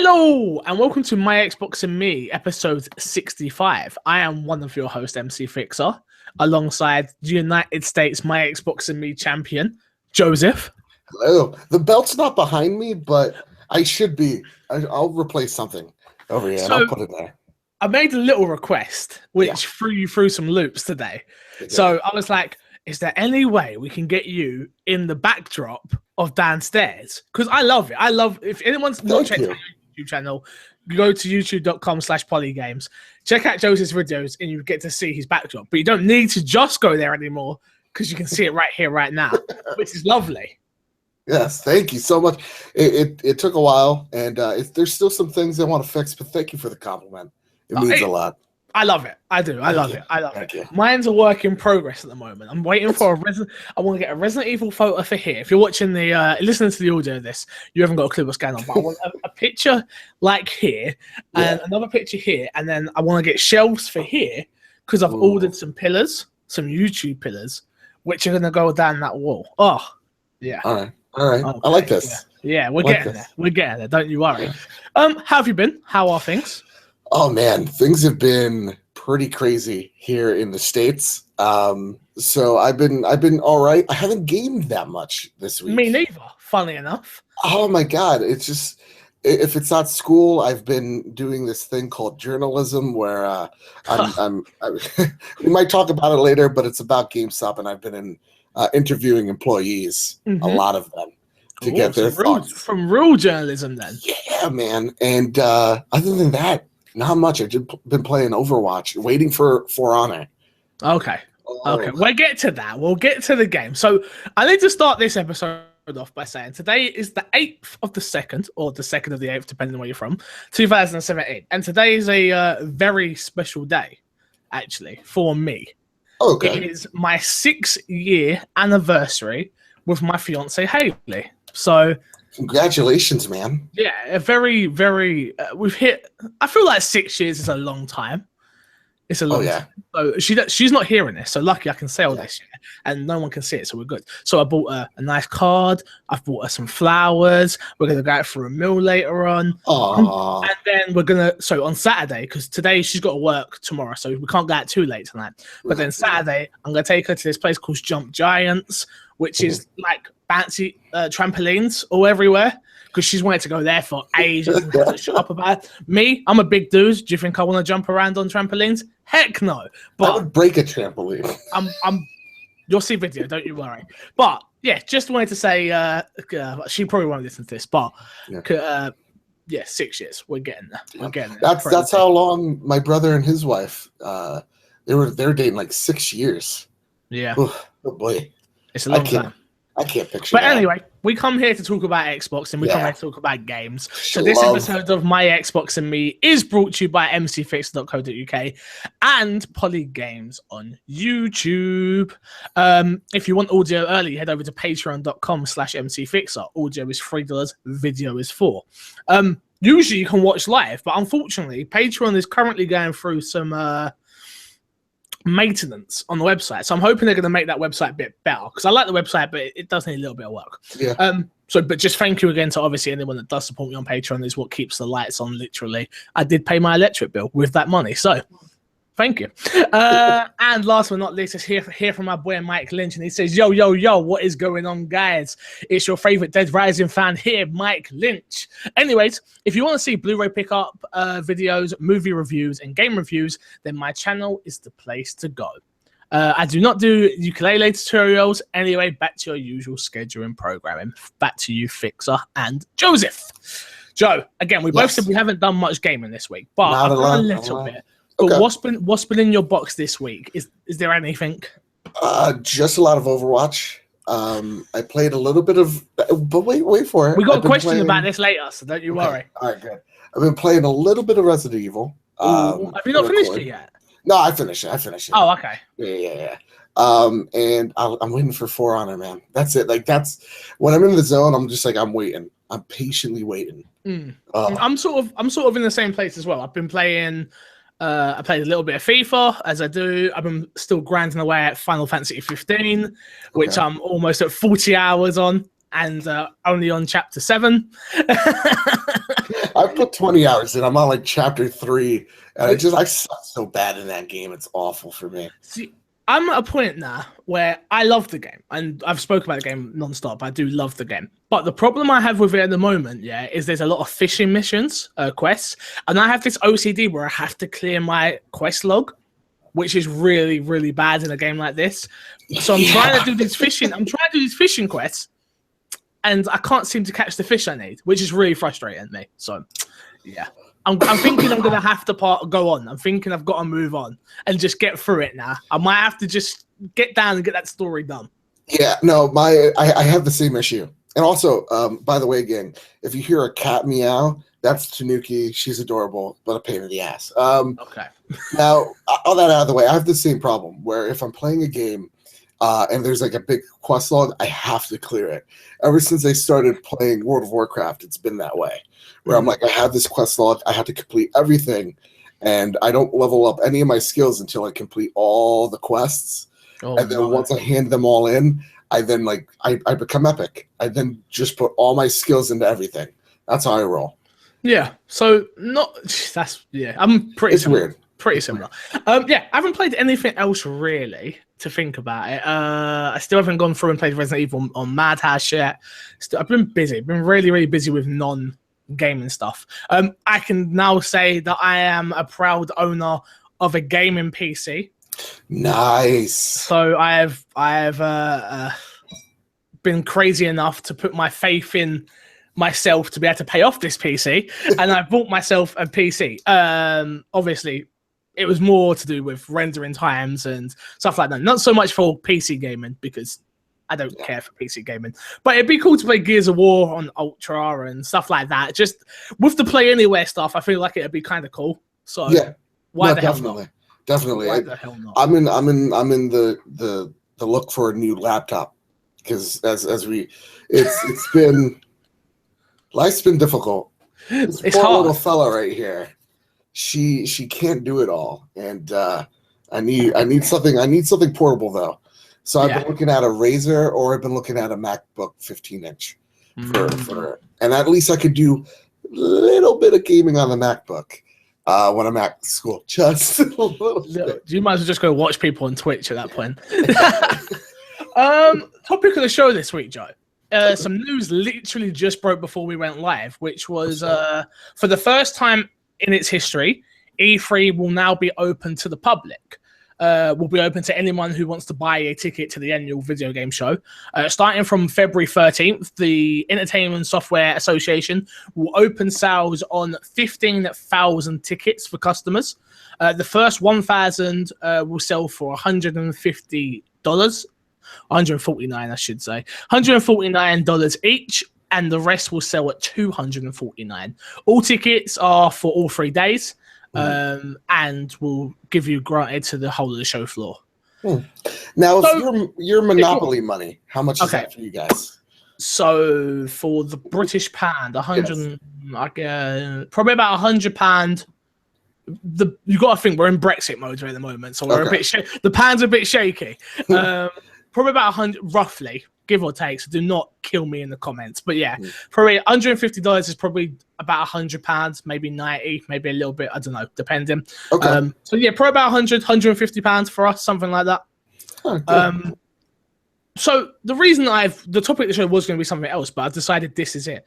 Hello and welcome to My Xbox and Me, episode 65. I am one of your hosts, MC Fixer, alongside the United States My Xbox and Me champion, Joseph. Hello. The belt's not behind me, but I should be. I'll replace something over here and I'll put it there. I made a little request, which threw you through some loops today. So I was like, is there any way we can get you in the backdrop of downstairs? Because I love it. I love, if anyone's not checked out your YouTube channel, go to youtube.com/polygames. Check out Joseph's videos and you get to see his backdrop. But you don't need to just go there anymore because you can see it right here, right now, which is lovely. Yes, thank you so much. It took a while, and there's still some things I want to fix, but thank you for the compliment. It means a lot. I love it. I do. I love it. I love it. Mine's a work in progress at the moment. I'm waiting for I want to get a Resident Evil photo for here. If you're watching listening to the audio of this, you haven't got a clue what's going on. But I want a picture like here, and another picture here, and then I want to get shelves for here because I've ordered some pillars, some YouTube pillars, which are going to go down that wall. Oh, yeah. All right. Okay. I like this. Yeah, we're getting there. We're getting there. Don't you worry. How have you been? How are things? Oh man, things have been pretty crazy here in the States. So I've been all right. I haven't gamed that much this week. Me neither, funny enough. Oh my God. It's just, if it's not school, I've been doing this thing called journalism where we might talk about it later, but it's about GameStop, and I've been interviewing employees, a lot of them, to get their thoughts. From real journalism then. Yeah, man. And other than that, not much. I've just been playing Overwatch, waiting for Honor. Okay. Okay. We'll get to that. We'll get to the game. So I need to start this episode off by saying today is the 8th of the 2nd, or the 2nd of the 8th, depending on where you're from, 2017. And today is a very special day, actually, for me. Okay. It is my 6-year anniversary with my fiance Haley. So congratulations, man. Yeah, a very, very we've hit, I feel like 6 years is a long time. It's a long time. So she's not hearing this, so lucky I can say all this, and no one can see it, so we're good. So I bought her a nice card. I've bought her some flowers. We're gonna go out for a meal later on. Aww. And then we're gonna, so on Saturday, because today she's got to work tomorrow, so we can't go out too late tonight. But then Saturday, I'm gonna take her to this place called Jump Giants, which is like fancy trampolines all everywhere, because she's wanted to go there for ages and shut up about it. Me, I'm a big dude. Do you think I want to jump around on trampolines? Heck no. But I would break a trampoline. You'll see video, don't you worry. But yeah, just wanted to say she probably won't listen to this, but 6 years. We're getting there. We're getting there. That's how long my brother and his wife they were dating, like 6 years. Yeah. Oh boy. It's a long time. I can't picture But that. Anyway, we come here to talk about Xbox, and we come here to talk about games. So this episode of My Xbox and Me is brought to you by mcfix.co.uk and Polygames on YouTube. If you want audio early, head over to patreon.com/mcfixer. Audio is $3, video is $4. Usually you can watch live, but unfortunately, Patreon is currently going through some maintenance on the website, so I'm hoping they're going to make that website a bit better, because I like the website, but it does need a little bit of work. But just thank you again to obviously anyone that does support me on Patreon. Is what keeps the lights on, literally. I did pay my electric bill with that money, so thank you. And last but not least, is here from my boy Mike Lynch, and he says, yo, what is going on, guys? It's your favorite Dead Rising fan here, Mike Lynch. Anyways, if you want to see Blu-ray pickup videos, movie reviews, and game reviews, then my channel is the place to go. I do not do ukulele tutorials. Anyway, back to your usual schedule and programming. Back to you, Fixer and Joseph. Joe, again, we both said we haven't done much gaming this week, but I've done a little bit. But what's been in your box this week? Is there anything? Just a lot of Overwatch. I played a little bit of, but wait for it. We got a question about this later, so don't you worry. All right, good. I've been playing a little bit of Resident Evil. Have you not finished it yet? No, I finished it. Oh, okay. Yeah. And I'm waiting for For Honor, man. That's it. Like, that's when I'm in the zone. I'm just like, I'm waiting. I'm patiently waiting. I'm sort of in the same place as well. I've been playing. I played a little bit of FIFA, as I do. I've been still grinding away at Final Fantasy 15, which I'm almost at 40 hours on, and only on chapter 7. I put 20 hours in. I'm on like chapter 3, and I suck so bad in that game. It's awful for me. See, I'm at a point now where I love the game, and I've spoken about the game nonstop. I do love the game, but the problem I have with it at the moment, is there's a lot of fishing missions, quests, and I have this OCD where I have to clear my quest log, which is really, really bad in a game like this. So I'm trying to do these fishing. I'm trying to do these fishing quests, and I can't seem to catch the fish I need, which is really frustrating me. So, yeah. I'm thinking I'm going to have to go on. I'm thinking I've got to move on and just get through it now. I might have to just get down and get that story done. Yeah, no, I have the same issue. And also, by the way, gang, if you hear a cat meow, that's Tanuki. She's adorable, but a pain in the ass. Okay. Now, all that out of the way, I have the same problem where if I'm playing a game and there's like a big quest log, I have to clear it. Ever since I started playing World of Warcraft, it's been that way. Where I'm like, I have this quest log, I have to complete everything, and I don't level up any of my skills until I complete all the quests. And then once I hand them all in, I then I become epic. I then just put all my skills into everything. That's how I roll. Yeah. So I'm pretty similar. Weird. Pretty similar. I haven't played anything else really to think about it. I still haven't gone through and played Resident Evil on Madhouse yet. I've been busy. Been really, really busy with non-gaming stuff. I can now say that I am a proud owner of a gaming PC. Nice. So I have been crazy enough to put my faith in myself to be able to pay off this PC, and I bought myself a PC. Obviously, it was more to do with rendering times and stuff like that. Not so much for PC gaming, because I don't care for PC gaming. But it'd be cool to play Gears of War on Ultra and stuff like that. Just with the Play Anywhere stuff, I feel like it'd be kind of cool. So why the hell not? Definitely. Why the hell not? I'm in the look for a new laptop, because it's been life's been difficult. This It's poor hard. little fella right here. She can't do it all, and I need something portable though. So I've been looking at a Razer, or I've been looking at a MacBook 15-inch for and at least I could do a little bit of gaming on the MacBook when I'm at school. Just a little bit. You might as well just go watch people on Twitch at that point. Topic of the show this week, Joe. Some news literally just broke before we went live, which was for the first time in its history, E3 will now be open to the public. Will be open to anyone who wants to buy a ticket to the annual video game show. Starting from February 13th, the Entertainment Software Association will open sales on 15,000 tickets for customers. The first 1,000 will sell for $150. 149, I should say. $149 each, and the rest will sell at $249. All tickets are for all 3 days, and will give you granted to the whole of the show floor. Now, so, your Monopoly money, how much is that for you guys? So for the British pound, 100, probably about £100. You got to think we're in Brexit mode at the moment, so we're a bit. The pound's a bit shaky. Probably about 100, roughly, give or take. So do not kill me in the comments. But yeah, probably $150 is probably about £100, maybe 90, maybe a little bit. I don't know, depending. So yeah, probably about £150 for us, something like that. So the reason the topic of the show was going to be something else, but I've decided this is it.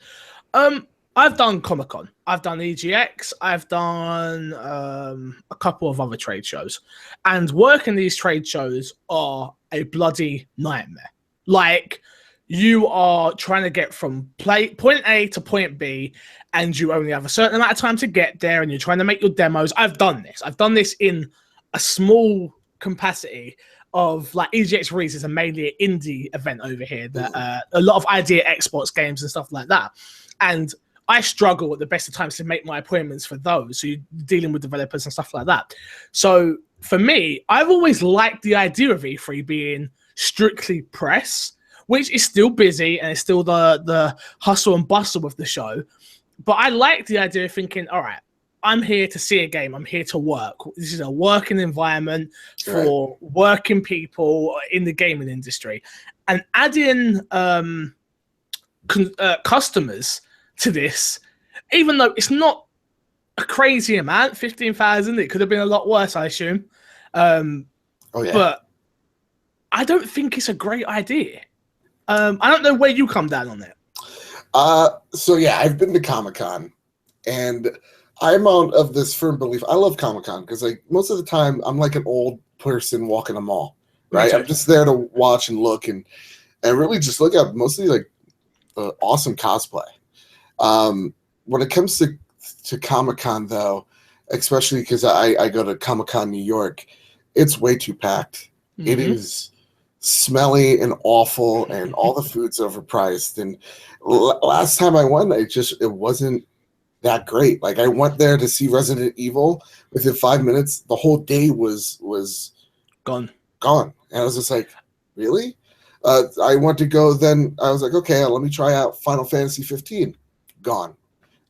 I've done Comic-Con, I've done EGX, I've done a couple of other trade shows, and working these trade shows are a bloody nightmare. Like, you are trying to get from point A to point B, and you only have a certain amount of time to get there, and you're trying to make your demos. I've done this in a small capacity of, like, EGX Reese is mainly an indie event over here that a lot of idea Xbox games and stuff like that, and I struggle at the best of times to make my appointments for those. So you're dealing with developers and stuff like that. So for me, I've always liked the idea of E3 being strictly press, which is still busy and it's still the hustle and bustle of the show. But I like the idea of thinking, all right, I'm here to see a game. I'm here to work. This is a working environment for working people in the gaming industry. And adding customers to this, even though it's not a crazy amount, 15,000. It could have been a lot worse, I assume. But I don't think it's a great idea. I don't know where you come down on it. So yeah, I've been to Comic-Con, and I'm of this firm belief. I love Comic-Con because like most of the time I'm like an old person walking a mall, right? I'm just there to watch and look and really just look at mostly like awesome cosplay. When it comes to Comic-Con though, especially because I go to Comic-Con New York, it's way too packed. It is smelly and awful, and all the food's overpriced. And last time I went, it wasn't that great. Like I went there to see Resident Evil. Within 5 minutes, the whole day was gone. And I was just like, really? I went to go. Then I was like, okay, let me try out Final Fantasy 15. Gone.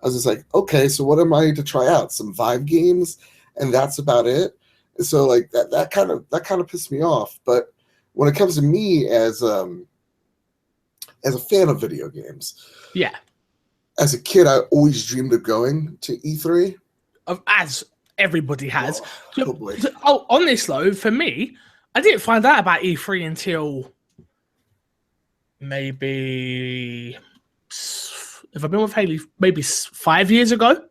I was just like, okay, so what am I to try out? Some Vive games, and that's about it. So like that kind of pissed me off. But when it comes to me as a fan of video games, as a kid, I always dreamed of going to E3. As everybody has. On this though, for me, I didn't find out about E3 until maybe, if I've been with Haley, maybe 5 years ago.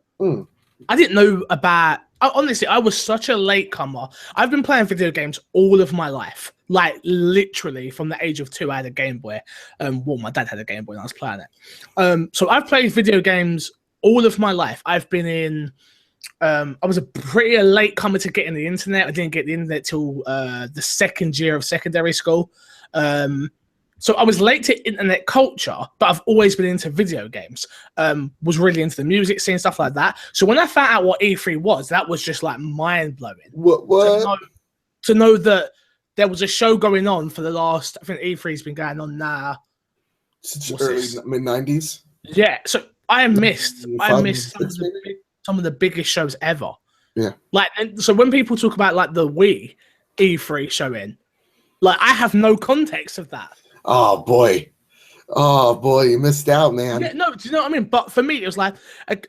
I didn't know about. Honestly, I was such a latecomer. I've been playing video games all of my life. Like, literally, from the age of 2, I had a Game Boy. Well, my dad had a Game Boy and I was playing it. So I've played video games all of my life. I've been in... I was a pretty latecomer to getting the internet. I didn't get the internet till the second year of secondary school. So I was late to internet culture, but I've always been into video games. Was really into the music scene, stuff like that. So when I found out what E3 was, that was just like mind-blowing. What? To know that there was a show going on for the last, I think E3's been going on now. Since early mid-90s? Yeah, so I missed some of the biggest shows ever. Yeah. Like, and so when people talk about like the Wii E3 showing, like I have no context of that. Oh boy, you missed out, man. Yeah, no, do you know what I mean? But for me, it was like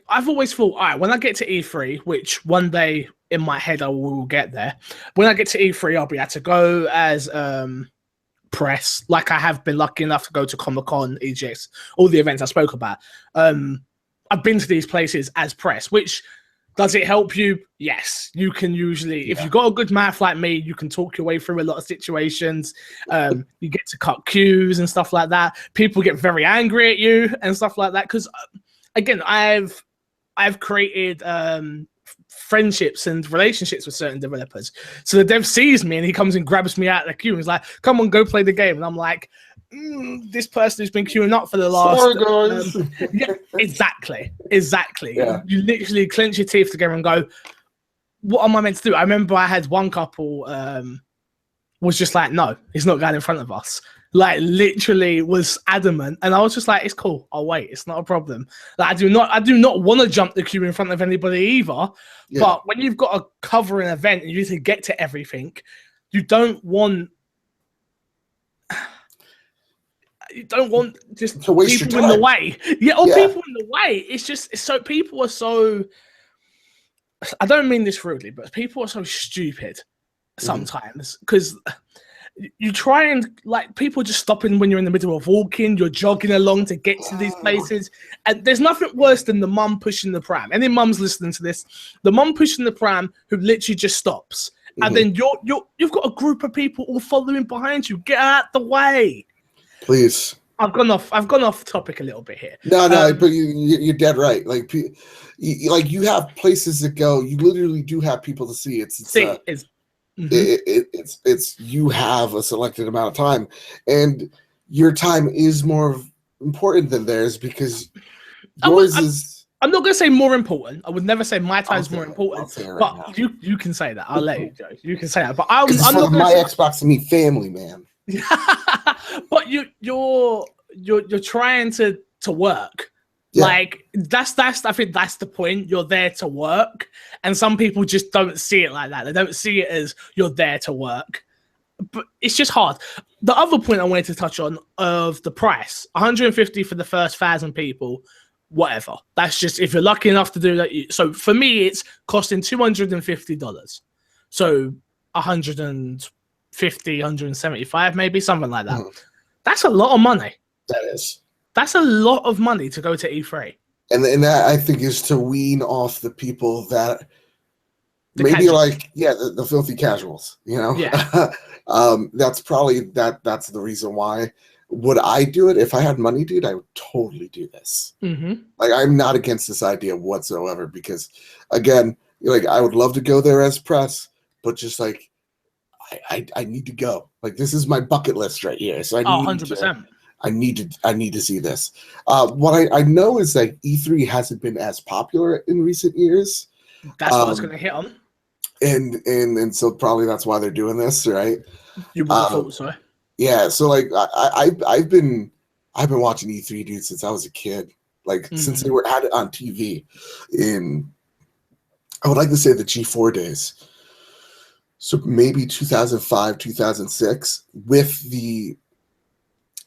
I've always thought, all right, when I get to E3, which one day in my head I will get there. When I get to E3, I'll be able to go as press, like I have been lucky enough to go to Comic-Con, EGX, all the events I spoke about. I've been to these places as press, which does it help you? Yes, you can usually, if you've got a good mouth like me, you can talk your way through a lot of situations. You get to cut queues and stuff like that. People get very angry at you and stuff like that. Because again, I've created friendships and relationships with certain developers. So the dev sees me and he comes and grabs me out of the queue and he's like, come on, go play the game. And I'm like, this person who's been queuing up for the last... Sorry, guys. Yeah, exactly. Yeah. You literally clench your teeth together and go, what am I meant to do? I remember I had one couple was just like, no, he's not going in front of us. Like, literally was adamant. And I was just like, it's cool. I'll wait. It's not a problem. Like, I do not want to jump the queue in front of anybody either. Yeah. But when you've got to cover an event and you need to get to everything, you don't want just to waste people your time. In the way. Yeah, or people in the way. It's so people are so, I don't mean this rudely, but people are so stupid sometimes because you try and like people just stopping when you're in the middle of walking, you're jogging along to get to these places. And there's nothing worse than the mum pushing the pram. Any mums listening to this, the mum pushing the pram who literally just stops. And then you've got a group of people all following behind you. Get out the way. Please. I've gone off topic a little bit here. No, but you're dead right. Like you have places to go. You literally do have people to see. It's you have a selected amount of time, and your time is more important than theirs because yours is. I'm not going to say more important. I would never say my time's more important. But you can say that. I'll let you, Joe. You can say that. But I'm not my Xbox and me family, man. But you're trying to work. Yeah. Like that's I think that's the point. You're there to work, and some people just don't see it like that. They don't see it as you're there to work. But it's just hard. The other point I wanted to touch on of the price, 150 for the first 1,000 people, whatever. That's just if you're lucky enough to do that. So for me, it's costing $250. So 150, 175, maybe something like that. That's a lot of money. That is. That's a lot of money to go to E3. And that I think is to wean off the people that maybe like the filthy casuals. You know, that's probably that's the reason why. Would I do it if I had money, dude? I would totally do this. Like, I'm not against this idea whatsoever because, again, like I would love to go there as press, but just like I need to go. Like, this is my bucket list right here. So I need 100%. I need to see this. What I know is that E3 hasn't been as popular in recent years. That's what I was going to hit on. And so probably that's why they're doing this, right? You would have thought so. Yeah, so like I've been watching E3, dude, since I was a kid. Like since they were at it on TV in, I would like to say the G4 days. So maybe 2005, 2006 with the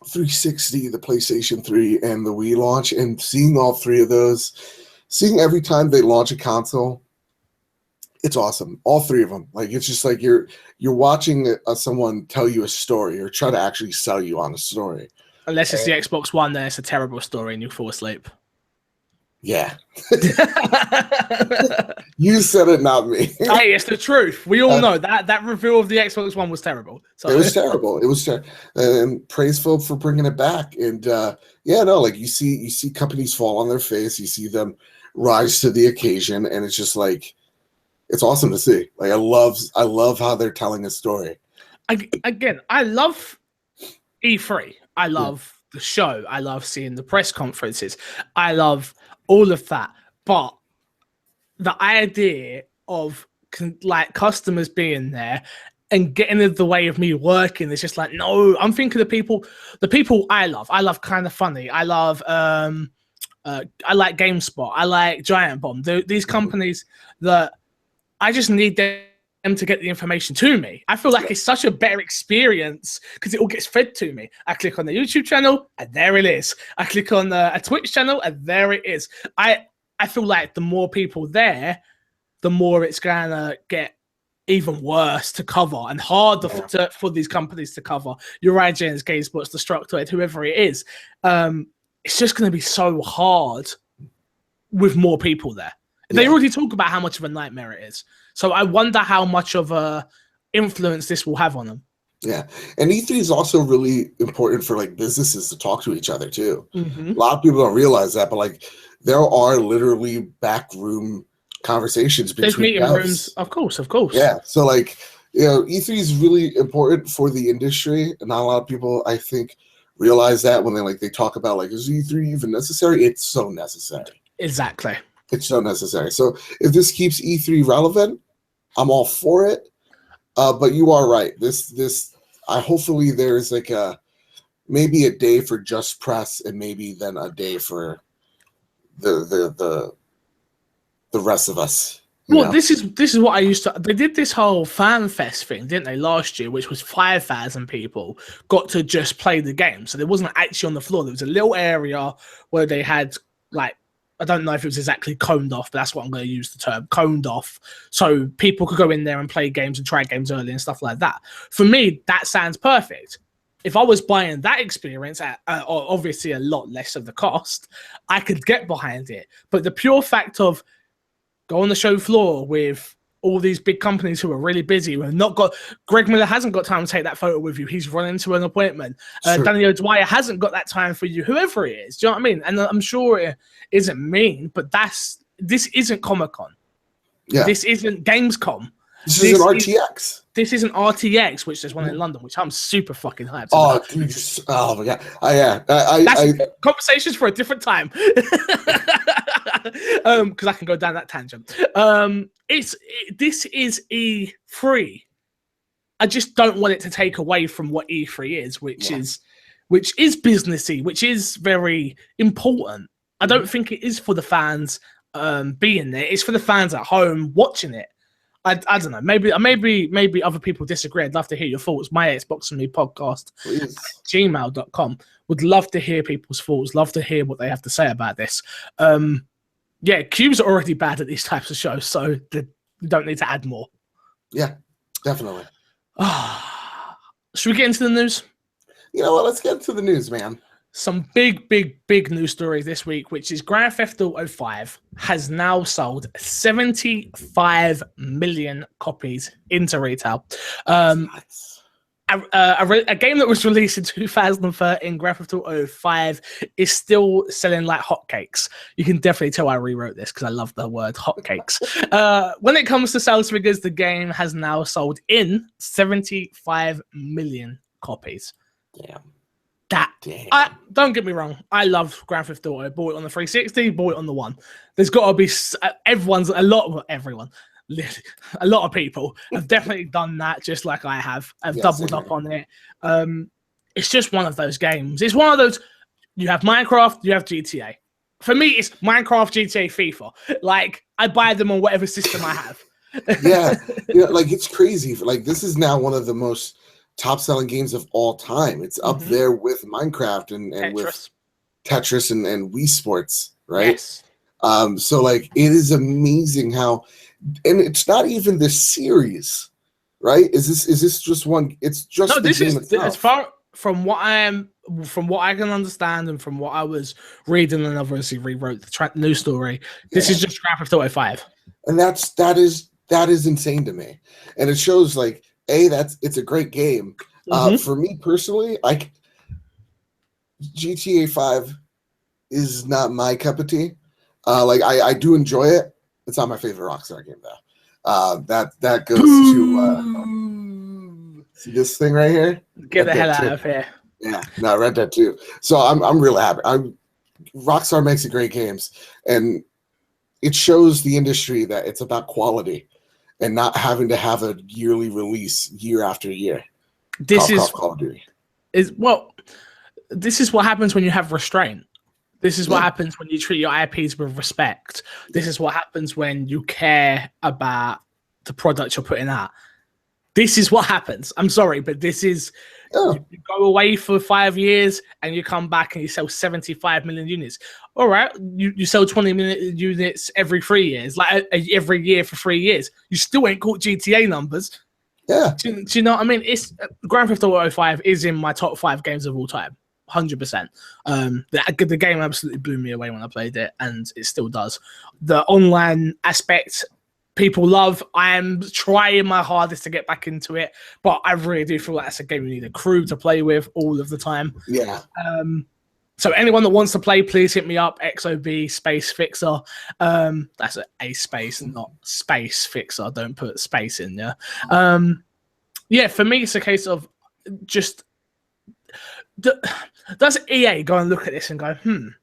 360, the PlayStation 3, and the Wii launch, and seeing all three of those, seeing every time they launch a console, it's awesome. All three of them. Like, it's just like you're watching someone tell you a story or try to actually sell you on a story. Unless it's the Xbox One, then it's a terrible story and you fall asleep. Yeah. You said it, not me. Hey, it's the truth. We all know that reveal of the Xbox One was terrible. So. It was terrible. It was terrible. And praise Phil for bringing it back. And like you see companies fall on their face. You see them rise to the occasion, and it's just like, it's awesome to see. Like, I love how they're telling a story. I love E3. I love the show. I love seeing the press conferences. I love all of that. But the idea of like customers being there and getting in the way of me working is just like, no. I'm thinking the people I love. I love Kind of Funny. I love I like GameSpot. I like Giant Bomb. These companies that I just need them to get the information to me. I feel like it's such a better experience because it all gets fed to me. I click on the YouTube channel and there it is. I click on a Twitch channel and there it is. I feel like the more people there, the more it's gonna get even worse to cover and harder for these companies to cover. Your IGNs, GameSpots, Destructoid, whoever it is. It's just gonna be so hard with more people there. They already talk about how much of a nightmare it is. So I wonder how much of a influence this will have on them. Yeah. And E3 is also really important for like businesses to talk to each other too. A lot of people don't realize that, but like there are literally backroom conversations between There's meeting rooms. Of course. Yeah. So like, E3 is really important for the industry. And not a lot of people, I think, realize that when they talk about like, is E3 even necessary? It's so necessary. Exactly. It's so necessary. So if this keeps E3 relevant, I'm all for it. But you are right. Hopefully there's like maybe a day for just press and maybe then a day for the rest of us. Well, this is what I used to. They did this whole fan fest thing, didn't they, last year, which was 5,000 people got to just play the game. So there wasn't actually on the floor. There was a little area where they had like, I don't know if it was exactly coned off, but that's what I'm going to use the term, coned off. So people could go in there and play games and try games early and stuff like that. For me, that sounds perfect. If I was buying that experience at obviously a lot less of the cost, I could get behind it. But the pure fact of go on the show floor with all these big companies who are really busy, who have not got, Greg Miller hasn't got time to take that photo with you. He's running to an appointment. Danny O'Dwyer hasn't got that time for you, whoever it is. Do you know what I mean? And I'm sure it isn't mean, but this isn't Comic-Con. Yeah. This isn't Gamescom. This isn't RTX. This isn't RTX, which there's one in London, which I'm super fucking hyped about. Dude, oh my god. That's conversations for a different time. Because I can go down that tangent. This is E3. I just don't want it to take away from what E3 is, which is businessy, which is very important. I don't think it is for the fans being there. It's for the fans at home watching it. I don't know. Maybe other people disagree. I'd love to hear your thoughts. My Xbox and Me podcast at gmail.com. Would love to hear people's thoughts. Love to hear what they have to say about this. Yeah, Cubes are already bad at these types of shows, so you don't need to add more. Yeah, definitely. Should we get into the news? You know what? Let's get into the news, man. Some big news stories this week, which is Grand Theft Auto 5 has now sold 75 million copies into retail. A game that was released in 2013, Grand Theft Auto 5, is still selling like hotcakes. You can definitely tell I rewrote this because I love the word hotcakes. When it comes to sales figures, the game has now sold in 75 million copies. Damn. Don't get me wrong. I love Grand Theft Auto. Bought it on the 360, bought it on the One. There's got to be a lot of people have definitely done that, just like I have. I've doubled up on it. It's just one of those games. It's one of those. You have Minecraft, you have GTA. For me, it's Minecraft, GTA, FIFA. Like I buy them on whatever system I have. Yeah, like it's crazy. Like this is now one of the most top-selling games of all time. It's up there with Minecraft and with Tetris and Wii Sports, right? Yes. So like it is amazing how, and it's not even the series, right? Is this just one? It's just no. This is itself. As far from what I can understand, and from what I was reading, and obviously rewrote the news story. This is just Grand Theft Auto 5, and that is insane to me, and it shows like. It's a great game. For me personally, like GTA 5 is not my cup of tea. Like I do enjoy it. It's not my favorite Rockstar game though. That goes to see this thing right here. Get the hell out of here. Yeah, no, Red Dead 2. So I'm really happy. Rockstar makes great games, and it shows the industry that it's about quality. And not having to have a yearly release year after year. This is what happens when you have restraint. This is what happens when you treat your IPs with respect. This is what happens when you care about the product you're putting out. This is what happens. I'm sorry, but this is you go away for 5 years and you come back and you sell 75 million units. All right, you sell 20 million units every 3 years, like every year for 3 years. You still ain't caught GTA numbers. Yeah. Do you know what I mean? It's Grand Theft Auto 5 is in my top 5 games of all time. 100%. The game absolutely blew me away when I played it, and it still does. The online aspect people love. I am trying my hardest to get back into it, but I really do feel like that's a game you need a crew to play with all of the time. Yeah. So anyone that wants to play, please hit me up. XoB Space Fixer. That's a space, not Space Fixer. Don't put space in there. Yeah, for me, it's a case of just does EA go and look at this and go, and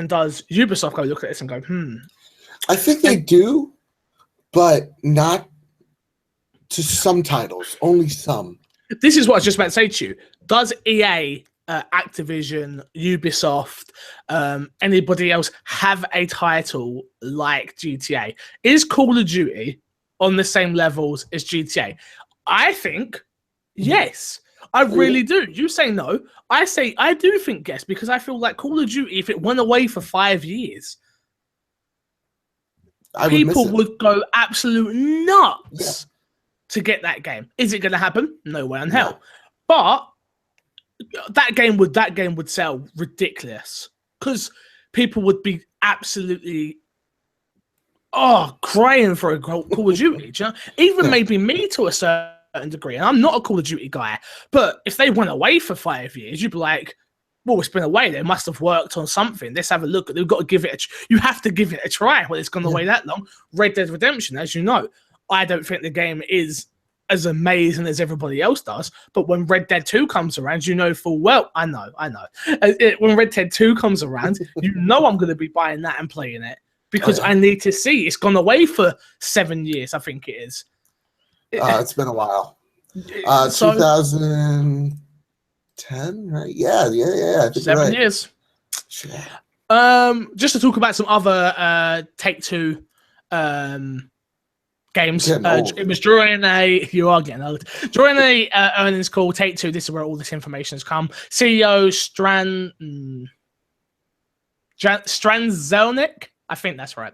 does Ubisoft go look at this and go, I think they do, but not to some titles, only some. This is what I was just about to say to you. Does EA, Activision, Ubisoft, anybody else have a title like GTA? Is Call of Duty on the same levels as GTA? I think yes. I really do. You say no. I say I do think yes, because I feel like Call of Duty, if it went away for 5 years, people would go absolute nuts to get that game. Is it going to happen? No way in hell. But that game would sell ridiculous because people would be absolutely crying for a Call of Duty. You know? Even maybe me to a certain degree, and I'm not a Call of Duty guy, but if they went away for 5 years, you'd be like, well, it's been away. They must have worked on something. Let's have a look. They've got to give it you have to give it a try when it's gone away that long. Red Dead Redemption, as you know, I don't think the game is as amazing as everybody else does. But when Red Dead 2 comes around, you know full well, I know. When Red Dead 2 comes around, you know I'm going to be buying that and playing it because I need to see. It's gone away for 7 years, I think it is. It's been a while. 2010, right? Yeah. I think 7 years. Shit. Just to talk about some other Take-Two Games. It was during you are getting old. During a earnings call, Take-Two, this is where all this information has come. CEO Zelnick, I think that's right.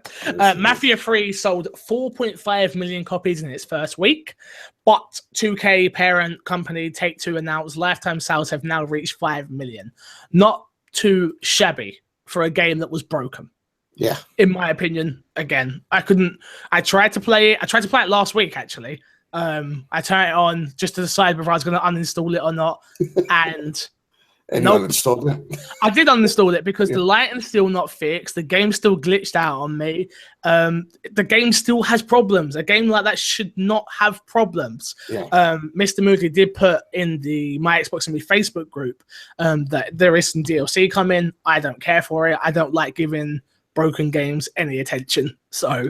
Mafia 3 sold 4.5 million copies in its first week, but 2K parent company Take-Two announced lifetime sales have now reached 5 million. Not too shabby for a game that was broken. Yeah. In my opinion, again, I tried to play it last week, actually. I turned it on just to decide whether I was going to uninstall it or not. And nope. Uninstalled it? I did uninstall it because the lighting's still not fixed. The game still glitched out on me. The game still has problems. A game like that should not have problems. Yeah. Mr. Moody did put in the My Xbox and Me Facebook group that there is some DLC coming. I don't care for it. I don't like giving broken games any attention. So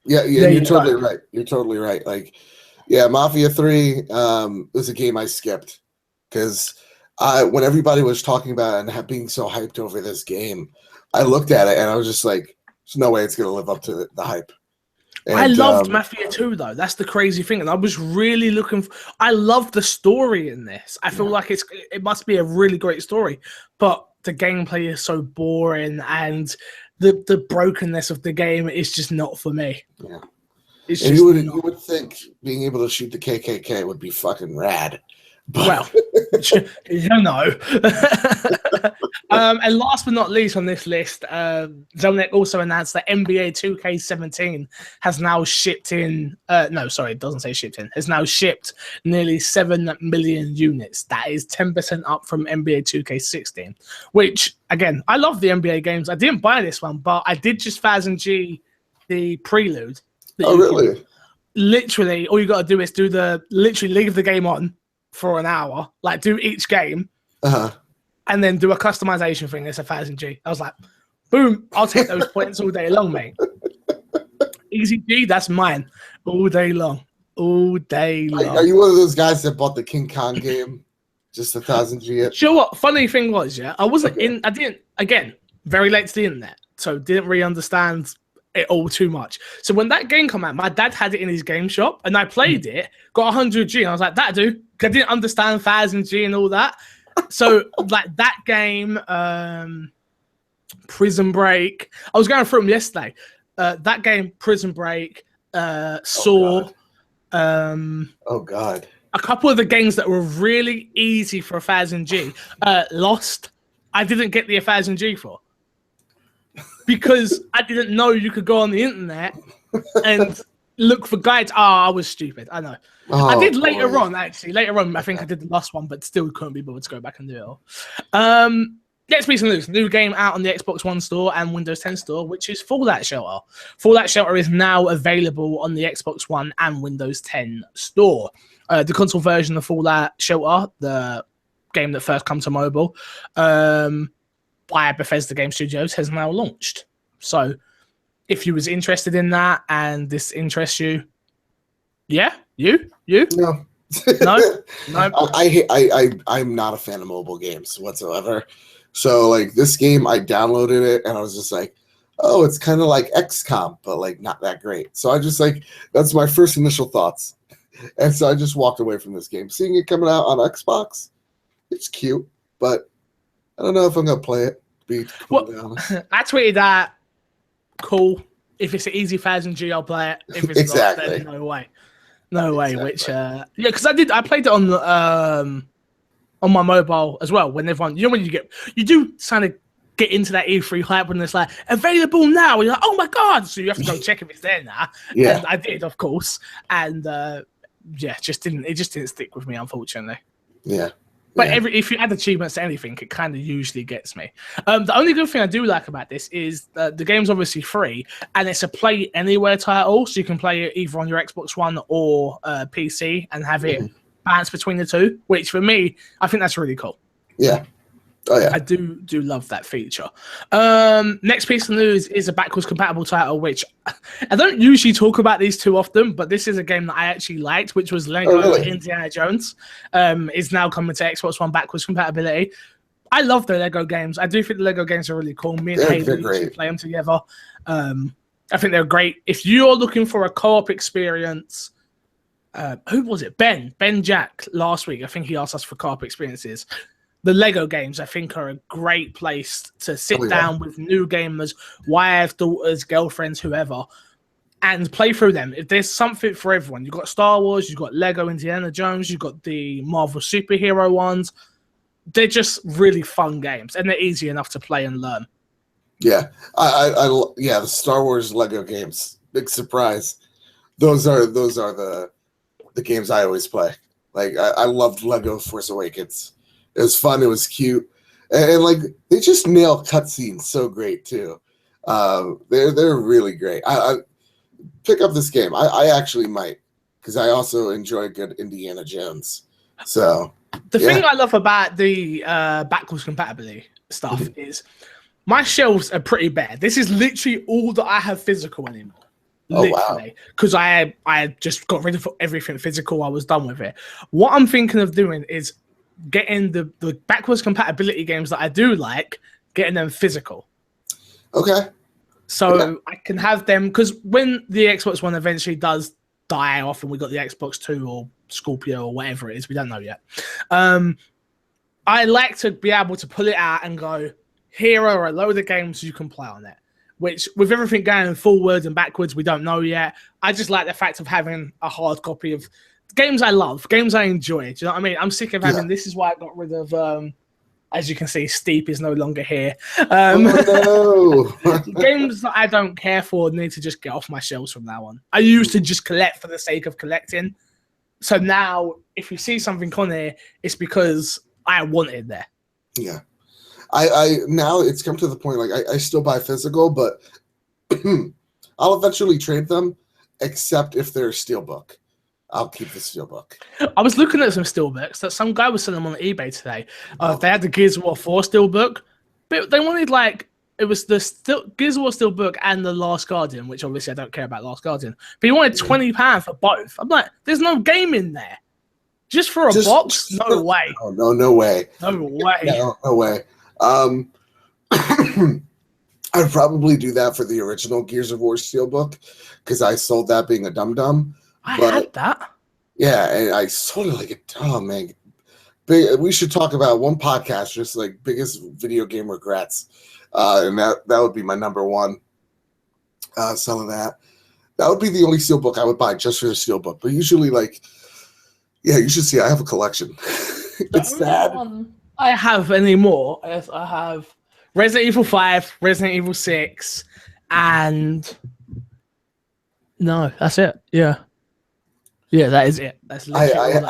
yeah, you're totally right. You're totally right. Like, yeah, Mafia 3 was a game I skipped because when everybody was talking about it and being so hyped over this game, I looked at it and I was just like, there's no way it's going to live up to the hype. And, I loved Mafia 2, though. That's the crazy thing. And I was really looking I love the story in this. I feel like it must be a really great story. But the gameplay is so boring and the brokenness of the game is just not for me. Yeah. And you would think being able to shoot the KKK would be fucking rad. But... Well, you know. And last but not least on this list, Zelnick also announced that NBA 2K17 has now shipped in. No, sorry, it doesn't say shipped in. Has now shipped nearly 7 million units. That is 10% up from NBA 2K16. Which, again, I love the NBA games. I didn't buy this one, but I did just 1000G the prelude. Oh, really? Literally, all you got to do is literally leave the game on for an hour, like do each game, and then do a customization thing. It's 1000G. I was like, boom, I'll take those points all day long, mate. Easy G, that's mine. All day long. All day long. Are you one of those guys that bought the King Kong game? Just 1000G it? You know what? Funny thing was, I wasn't I didn't, again, very late to the internet, so didn't really understand it all too much. So when that game came out, my dad had it in his game shop and I played it, got 100G, and I was like, that dude, I didn't understand 1000G and all that. So like that game, Prison Break, I was going through them yesterday. That game, Prison Break, Saw, oh god, a couple of the games that were really easy for 1000G. Lost, I didn't get the 1000G for. Because I didn't know you could go on the internet and look for guides. I was stupid. I know. I did later on, actually. Later on, I think I did the last one, but still couldn't be bothered to go back and do it all. Let's be some news. New game out on the Xbox One store and Windows 10 store, which is Fallout Shelter. Fallout Shelter is now available on the Xbox One and Windows 10 store. The console version of Fallout Shelter, the game that first come to mobile, by Bethesda Game Studios, has now launched. So if you was interested in that and this interests you, yeah, you no. No. I'm not a fan of mobile games whatsoever. So like this game, I downloaded it and I was just like, oh, it's kind of like XCOM, but like not that great. So I just like, that's my first initial thoughts. And so I just walked away from this game. Seeing it coming out on Xbox, it's cute, but I don't know if I'm gonna play it. I tweeted that. Cool. If it's an easy 1000G, I'll play it. If it's not, then no way. No way. Exactly. Which because I played it on my mobile as well. When everyone, when you do kind of get into that E3 hype when it's like available now. And you're like, oh my god! So you have to go check if it's there now. Yeah, and I did, of course. And it just didn't stick with me, unfortunately. Yeah. But if you add achievements to anything, it kind of usually gets me. The only good thing I do like about this is the game's obviously free, and it's a play anywhere title, so you can play it either on your Xbox One or PC and have it bounce between the two. Which for me, I think that's really cool. Yeah. Oh yeah. I do love that feature. Next piece of news is a backwards compatible title, which I don't usually talk about these too often, but this is a game that I actually liked, which was Lego Indiana Jones. Is now coming to Xbox One backwards compatibility. I love the Lego games. I do think the Lego games are really cool. Me and Haley used to play them together. I think they're great. If you're looking for a co-op experience, who was it? Ben Jack last week. I think he asked us for co-op experiences. The Lego games, I think, are a great place to sit down with new gamers, wives, daughters, girlfriends, whoever, and play through them. If there's something for everyone, you've got Star Wars, you've got Lego Indiana Jones, you've got the Marvel superhero ones. They're just really fun games, and they're easy enough to play and learn. Yeah, the Star Wars Lego games, big surprise. Those are the games I always play. Like I loved Lego Force Awakens. It was fun. It was cute, and like they just nail cutscenes so great too. They're really great. I pick up this game. I actually might, because I also enjoy good Indiana Jones. So the thing I love about the backwards compatibility stuff is my shelves are pretty bare. This is literally all that I have physical anymore. Literally, because I just got rid of everything physical. I was done with it. What I'm thinking of doing is getting the backwards compatibility games that I do like, getting them physical. Okay. So I can have them, because when the Xbox One eventually does die off and we got the Xbox 2 or Scorpio or whatever it is, we don't know yet. I like to be able to pull it out and go, here are a load of games you can play on it. Which, with everything going forward and backwards, we don't know yet. I just like the fact of having a hard copy of games I love, games I enjoy. Do you know what I mean? I'm sick of having. This is why I got rid of. As you can see, Steep is no longer here. No. Games that I don't care for need to just get off my shelves from now on. I used to just collect for the sake of collecting. So now, if you see something on here, it's because I want it there. Yeah. I now it's come to the point, like I still buy physical, but I'll eventually trade them, except if they're a steelbook. I'll keep the steelbook. I was looking at some steelbooks that some guy was selling them on eBay today. They had the Gears of War 4 steelbook, but they wanted it was the Gears of War steelbook and the Last Guardian, which obviously I don't care about Last Guardian. But he wanted £20 for both. I'm like, there's no game in there. Just for a box? No way. Oh, no way. No way. No way. I'd probably do that for the original Gears of War steelbook, because I sold that being a dum-dum. I had that. Yeah, and I sold it like a dumb, man. We should talk about one podcast, just like biggest video game regrets. And that would be my number one. Selling that. That would be the only steelbook I would buy, just for the steelbook. But usually, you should see I have a collection. It's sad. I have anymore. I have Resident Evil 5, Resident Evil 6, and no, that's it. Yeah, that is it. That's literally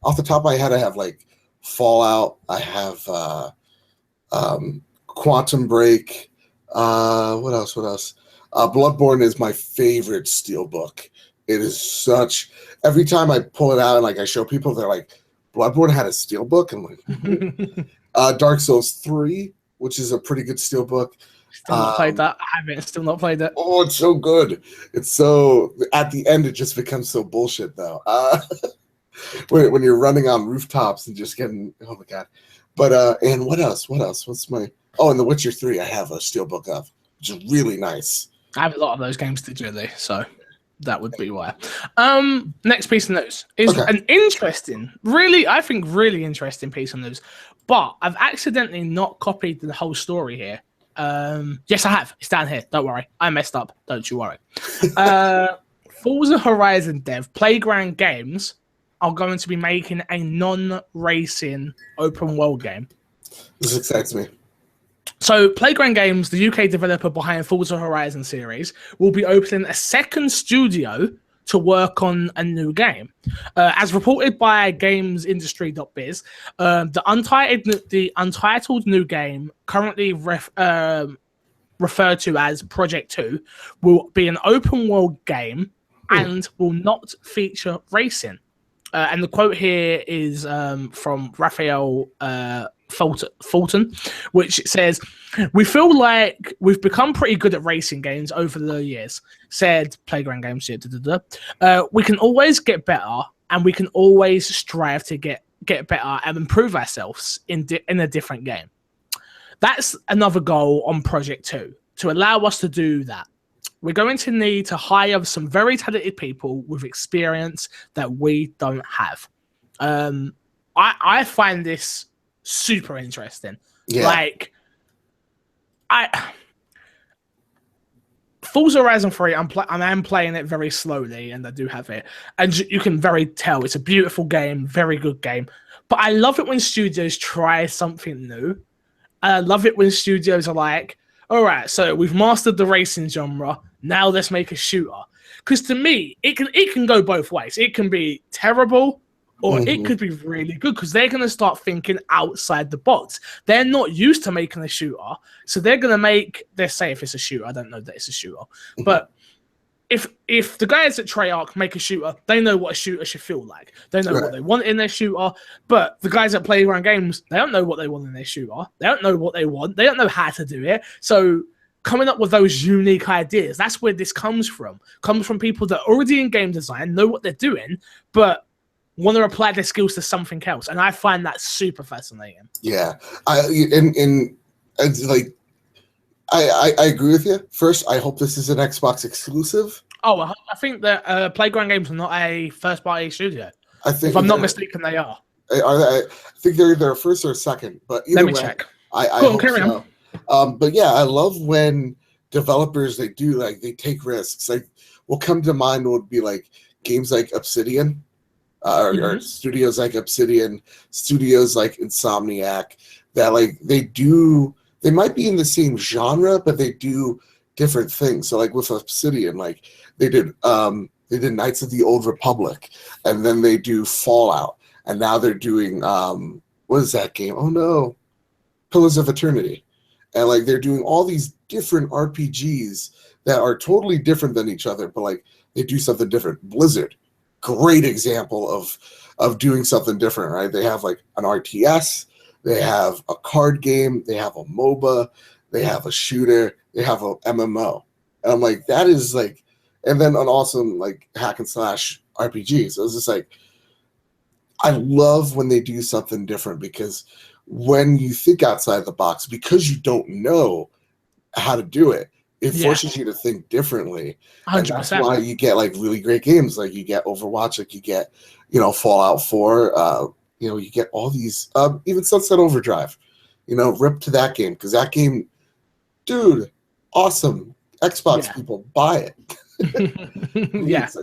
off the top of my head, I have Fallout. I have Quantum Break. What else? Bloodborne is my favorite steelbook. It is such. Every time I pull it out and I show people, they're like, Bloodborne had a steelbook. I'm like, Dark Souls 3, which is a pretty good steelbook. Still not played that. I haven't. Still not played it. Oh, it's so good. It's so. At the end, it just becomes so bullshit, though. When you're running on rooftops and just getting. Oh my god. But and what else? What's my? Oh, and The Witcher 3, I have a steelbook of, which is really nice. I have a lot of those games digitally, so that would be why. Next piece of news is an interesting, really interesting piece of news. But I've accidentally not copied the whole story here. Yes, I have. It's down here. Don't worry. I messed up. Don't you worry. Forza Horizon dev Playground Games are going to be making a non-racing open world game. This excites me. So Playground Games, the UK developer behind Forza Horizon series, will be opening a second studio to work on a new game. As reported by GamesIndustry.biz, the untitled new game, currently referred to as Project 2, will be an open world game and will not feature racing. And the quote here is from Raphael Fulton, which says, "We feel like we've become pretty good at racing games over the years," said Playground Games. We can always get better, and we can always strive to get better and improve ourselves in a different game. That's another goal on Project 2, to allow us to do that. we're going to need to hire some very talented people with experience that we don't have. I find this super interesting. Yeah. Like, Forza Horizon 3, I'm playing it very slowly, and I do have it. And you can very tell it's a beautiful game, very good game. But I love it when studios try something new. I love it when studios are like, all right, so we've mastered the racing genre. Now let's make a shooter. Because to me, it can go both ways. It can be terrible, or it could be really good, because they're going to start thinking outside the box. They're not used to making a shooter, so they're going to make, let's say if it's a shooter, I don't know that it's a shooter, but if the guys at Treyarch make a shooter, they know what a shooter should feel like. They know what they want in their shooter, but the guys at Playground Games, they don't know what they want in their shooter. They don't know what they want. They don't know how to do it. So coming up with those unique ideas, that's where this comes from. Comes from people that are already in game design, know what they're doing, but want to apply their skills to something else. And I find that super fascinating. Yeah. I agree with you. First, I hope this is an Xbox exclusive. Oh, I think that Playground Games are not a first-party studio. I think, if I'm not mistaken, they are. I think they're either first or second. But either Let me way, check. I hope so. But yeah, I love when developers they take risks. Like, what come to mind would be like games like Obsidian, or studios like Obsidian, studios like Insomniac. That like they might be in the same genre, but they do different things. So like with Obsidian, like they did Knights of the Old Republic, and then they do Fallout, and now they're doing what is that game? Oh no, Pillars of Eternity, and like they're doing all these different RPGs that are totally different than each other, but like they do something different. Blizzard, great example of doing something different, right? They have like an RTS. They have a card game, they have a MOBA, they have a shooter, they have a MMO. And I'm like, that is like, and then an awesome like hack and slash RPG. So it's just like, I love when they do something different, because when you think outside the box, because you don't know how to do it, it forces you to think differently. 100%. And that's why you get like really great games. Like you get Overwatch, like you get, Fallout 4, you get all these, even Sunset Overdrive, rip to that game, because that game, dude, awesome. Xbox people buy it. Yeah. It's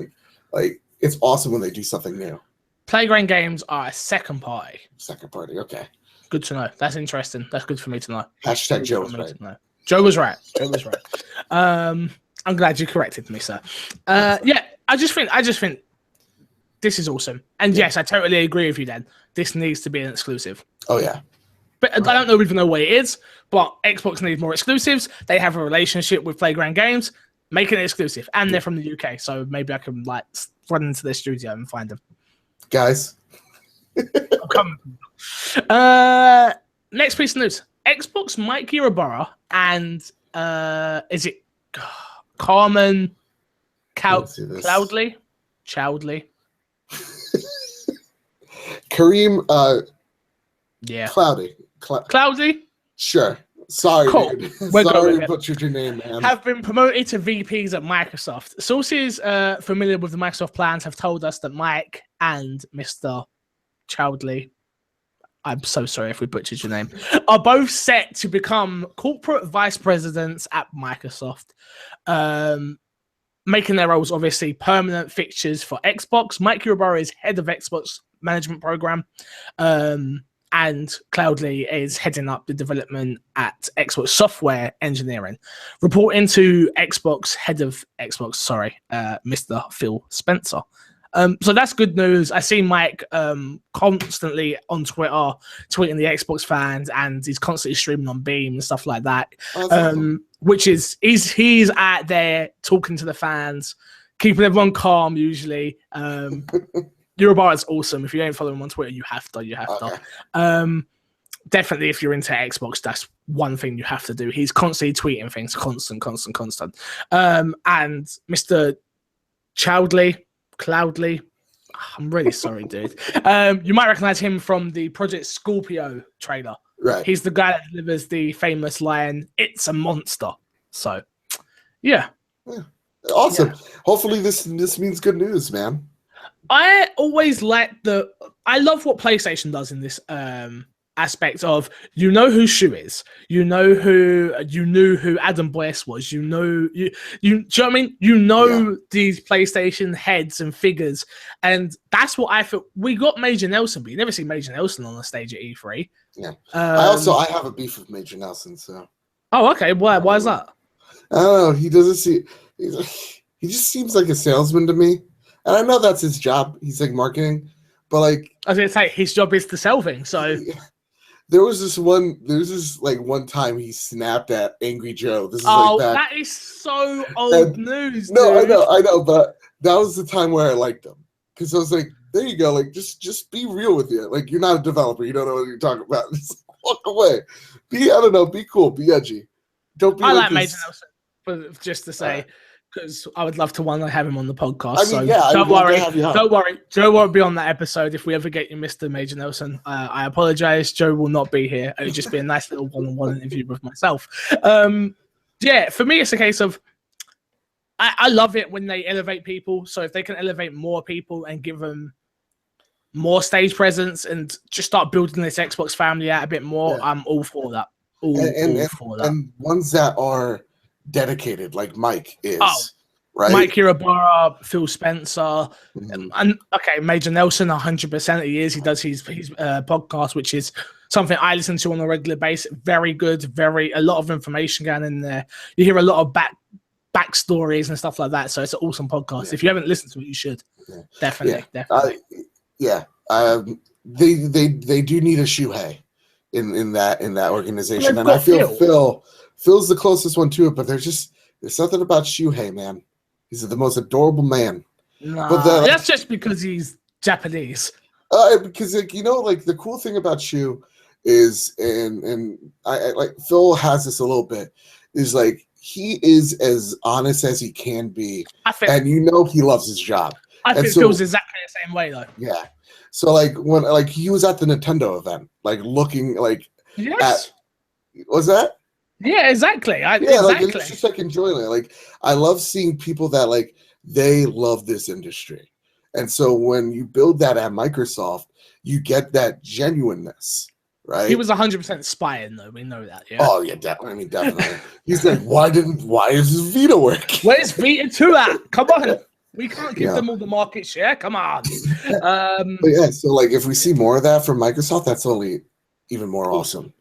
like it's awesome when they do something new. Playground Games are a second party. Second party, okay. Good to know. That's interesting. That's good for me to know. Hashtag Joe was right. Joe was right. Joe was right. I'm glad you corrected me, sir. Yeah, I just think this is awesome. And yes, I totally agree with you, Dan. This needs to be an exclusive. Oh, yeah. But I don't even know what it is, but Xbox needs more exclusives. They have a relationship with Playground Games. Make it exclusive. And they're from the UK, so maybe I can like run into their studio and find them. Guys. Come. Next piece of news. Xbox Mike Ybarra and is it Carmen Chowdley? Kareem Cloudy. Sure. Sorry, cool. Dude. Sorry to butchered your name, man. Have been promoted to VPs at Microsoft. Sources familiar with the Microsoft plans have told us that Mike and Mr. Chowdley, I'm so sorry if we butchered your name, are both set to become corporate vice presidents at Microsoft, making their roles obviously permanent fixtures for Xbox. Mike Ybarra is head of Xbox management program, and Cloudley is heading up the development at Xbox software engineering, reporting to Xbox head of Xbox, Mr. Phil Spencer. So that's good news. I see Mike constantly on Twitter tweeting the Xbox fans, and he's constantly streaming on Beam and stuff like that. Which is he's out there talking to the fans, keeping everyone calm usually. Ybarra is awesome. If you don't follow him on Twitter, you have to. Definitely, if you're into Xbox, that's one thing you have to do. He's constantly tweeting things, constant. And Mr. Cloudley, I'm really sorry, dude. You might recognize him from the Project Scorpio trailer. Right. He's the guy that delivers the famous line, "It's a monster." So, yeah. Yeah. Awesome. Yeah. Hopefully this means good news, man. I always like I love what PlayStation does in this aspect of, you know who Shu is, you knew who Adam Boyce was, you know do you know what I mean? You know these PlayStation heads and figures, and that's what I feel. We got Major Nelson, but you never see Major Nelson on the stage at E3. Yeah. I have a beef with Major Nelson, so. Oh, okay. Why is that? I don't know. He doesn't see. He just seems like a salesman to me, and I know that's his job. He's like marketing, but like I was gonna say his job is to sell things. So there was this one time he snapped at Angry Joe. This is that is so old news. No, dude. I know, but that was the time where I liked him, because I was like, there you go, like just be real with you. Like, you're not a developer, you don't know what you're talking about. Just walk away. Be cool, be edgy. Don't be. I like Major Nelson, but just to say. Because I would love to have him on the podcast. Don't worry. Joe won't be on that episode if we ever get you, Mr. Major Nelson. I apologize. Joe will not be here. It would just be a nice little one-on-one interview with myself. For me, it's a case of I love it when they elevate people. So if they can elevate more people and give them more stage presence and just start building this Xbox family out a bit more, I'm all for that. All for that. And ones that are dedicated, like Mike is, right? Mike Hirabara, Phil Spencer, and Major Nelson, 100% he is. He does his podcast, which is something I listen to on a regular basis. Very good, a lot of information going in there. You hear a lot of backstories and stuff like that. So it's an awesome podcast. Yeah. If you haven't listened to it, you should. Yeah. Definitely. They do need a Shuhei in that organization, and I feel Phil's the closest one to it, but there's something about Shuhei, man. He's the most adorable man. Nah, that's just because he's Japanese. Because the cool thing about Shu is, and I like Phil has this a little bit, is like he is as honest as he can be, and he loves his job. I think Phil's exactly the same way though. Yeah. So like when he was at the Nintendo event, like looking like was that? Yeah, exactly. Exactly. Like, it's just like enjoying it. Like, I love seeing people that like they love this industry, and so when you build that at Microsoft, you get that genuineness, right? He was 100% spying, though. We know that. Yeah. Oh yeah, definitely. Definitely. He's like, why is his Vita work? Where's Vita 2 at? Come on. We can't give them all the market share. Come on. But so like if we see more of that from Microsoft, that's only even more awesome.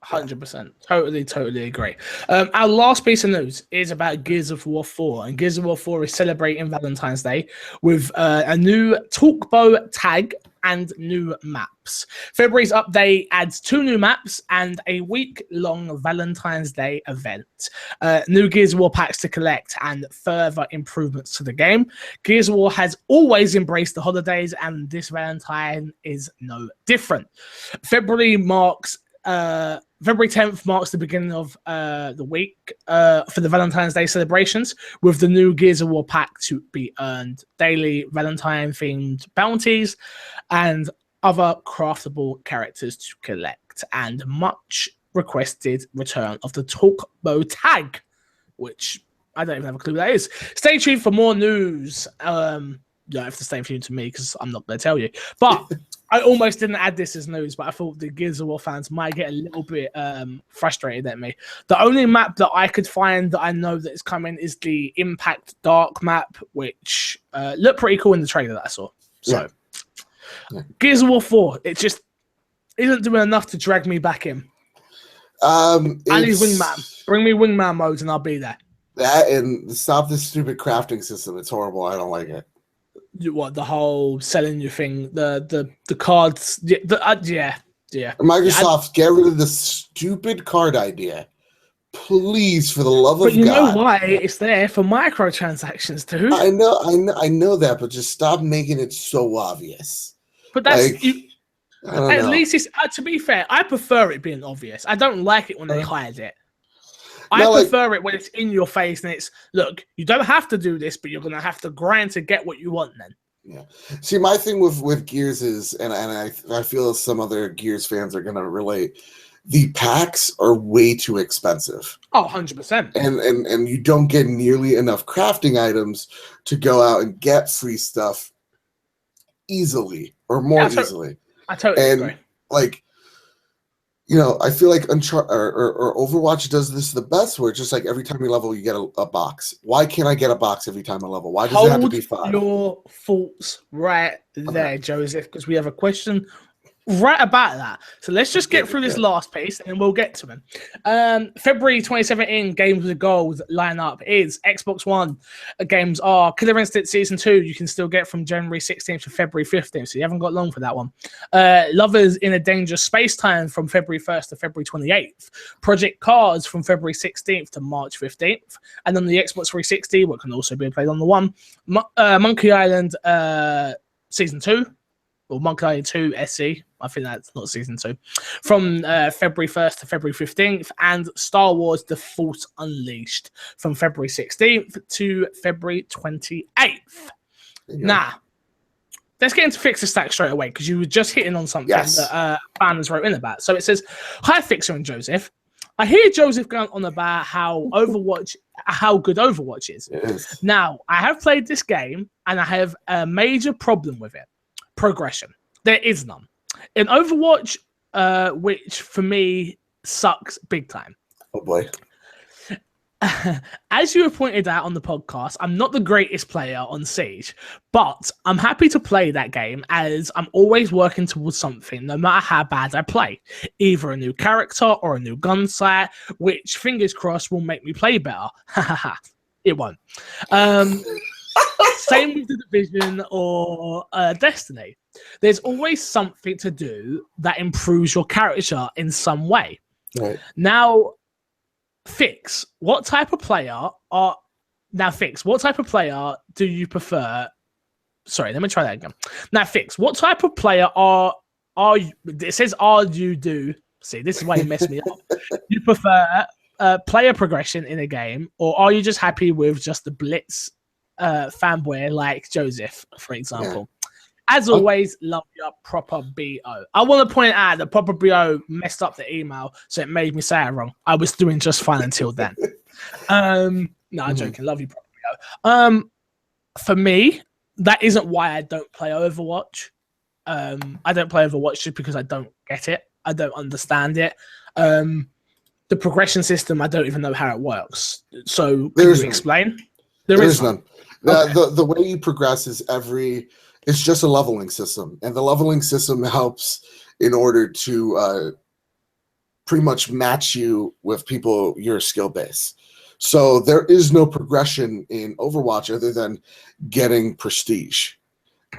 100%. Totally agree. Our last piece of news is about Gears of War 4. And Gears of War 4 is celebrating Valentine's Day with a new Talkbow tag and new maps. February's update adds 2 new maps and a week-long Valentine's Day event. New Gears of War packs to collect and further improvements to the game. Gears of War has always embraced the holidays, and this Valentine is no different. February 10th marks the beginning of the week for the Valentine's Day celebrations, with the new Gears of War pack to be earned, daily Valentine-themed bounties, and other craftable characters to collect, and much requested return of the Talkbow tag, which I don't even have a clue what that is. Stay tuned for more news. You don't have to stay tuned to me because I'm not going to tell you. But I almost didn't add this as news, but I thought the Gears of War fans might get a little bit frustrated at me. The only map that I could find that I know that is coming is the Impact Dark map, which looked pretty cool in the trailer that I saw. So, Gears of War 4, it just isn't doing enough to drag me back in. I need Wingman. Bring me Wingman modes and I'll be there. That and stop this stupid crafting system. It's horrible. I don't like it. What, the whole selling you thing, the cards, yeah. Microsoft, get rid of the stupid card idea, please, for the love of God. But you know why? It's there for microtransactions too. I know that, but just stop making it so obvious. But that's at least it's. To be fair, I prefer it being obvious. I don't like it when they hide it. I prefer it when it's in your face and it's, look, you don't have to do this, but you're going to have to grind to get what you want then. Yeah. See, my thing with Gears is, and I feel some other Gears fans are going to relate, the packs are way too expensive. Oh, 100%. And you don't get nearly enough crafting items to go out and get free stuff easily or more easily. I totally agree. Like, you know, I feel like or Overwatch does this the best, where just like every time you level, you get a box. Why can't I get a box every time I level? Why does it have to be 5? Your thoughts right there, Joseph, because we have a question right about that. So let's just get through this last piece and then we'll get to them. February 2017 Games with Gold lineup is Xbox One games are Killer Instinct Season 2. You can still get from January 16th to February 15th, so you haven't got long for that one. Lovers in a Dangerous Space Time from February 1st to February 28th. Project Cars from February 16th to March 15th. And on the Xbox 360, what can also be played on the one, Monkey Island Season 2. Or Monkey Island 2 SE, I think that's not Season 2, from February 1st to February 15th, and Star Wars The Force Unleashed from February 16th to February 28th. Now, let's get into Fixer Stack straight away, because you were just hitting on something that fans wrote in about. So it says, "Hi Fixer and Joseph. I hear Joseph going on about how good Overwatch is. Yes. Now, I have played this game, and I have a major problem with it. Progression. There is none. In Overwatch, which for me sucks big time. Oh boy. As you have pointed out on the podcast, I'm not the greatest player on Siege, but I'm happy to play that game as I'm always working towards something, no matter how bad I play. Either a new character or a new gun sight, which, fingers crossed, will make me play better. It won't. Same with the Division or Destiny. There's always something to do that improves your character in some way. Right. Now, Fix, what type of player do you prefer? Sorry, let me try that again. Now, Fix, what type of player are you? It says you do. See, this is why you messed me up. You prefer player progression in a game, or are you just happy with just the blitz fanboy like Joseph, for example? As always, love your proper BO. I want to point out that proper BO messed up the email, so it made me say it wrong. I was doing just fine until then. No, I'm joking. Love you, proper BO. For me, that isn't why I don't play Overwatch. I don't play Overwatch just because I don't get it. I don't understand it. The progression system, I don't even know how it works. So, can you explain? There is none. The way you progress is it's just a leveling system, and the leveling system helps in order to pretty much match you with people your skill base. So there is no progression in Overwatch other than getting prestige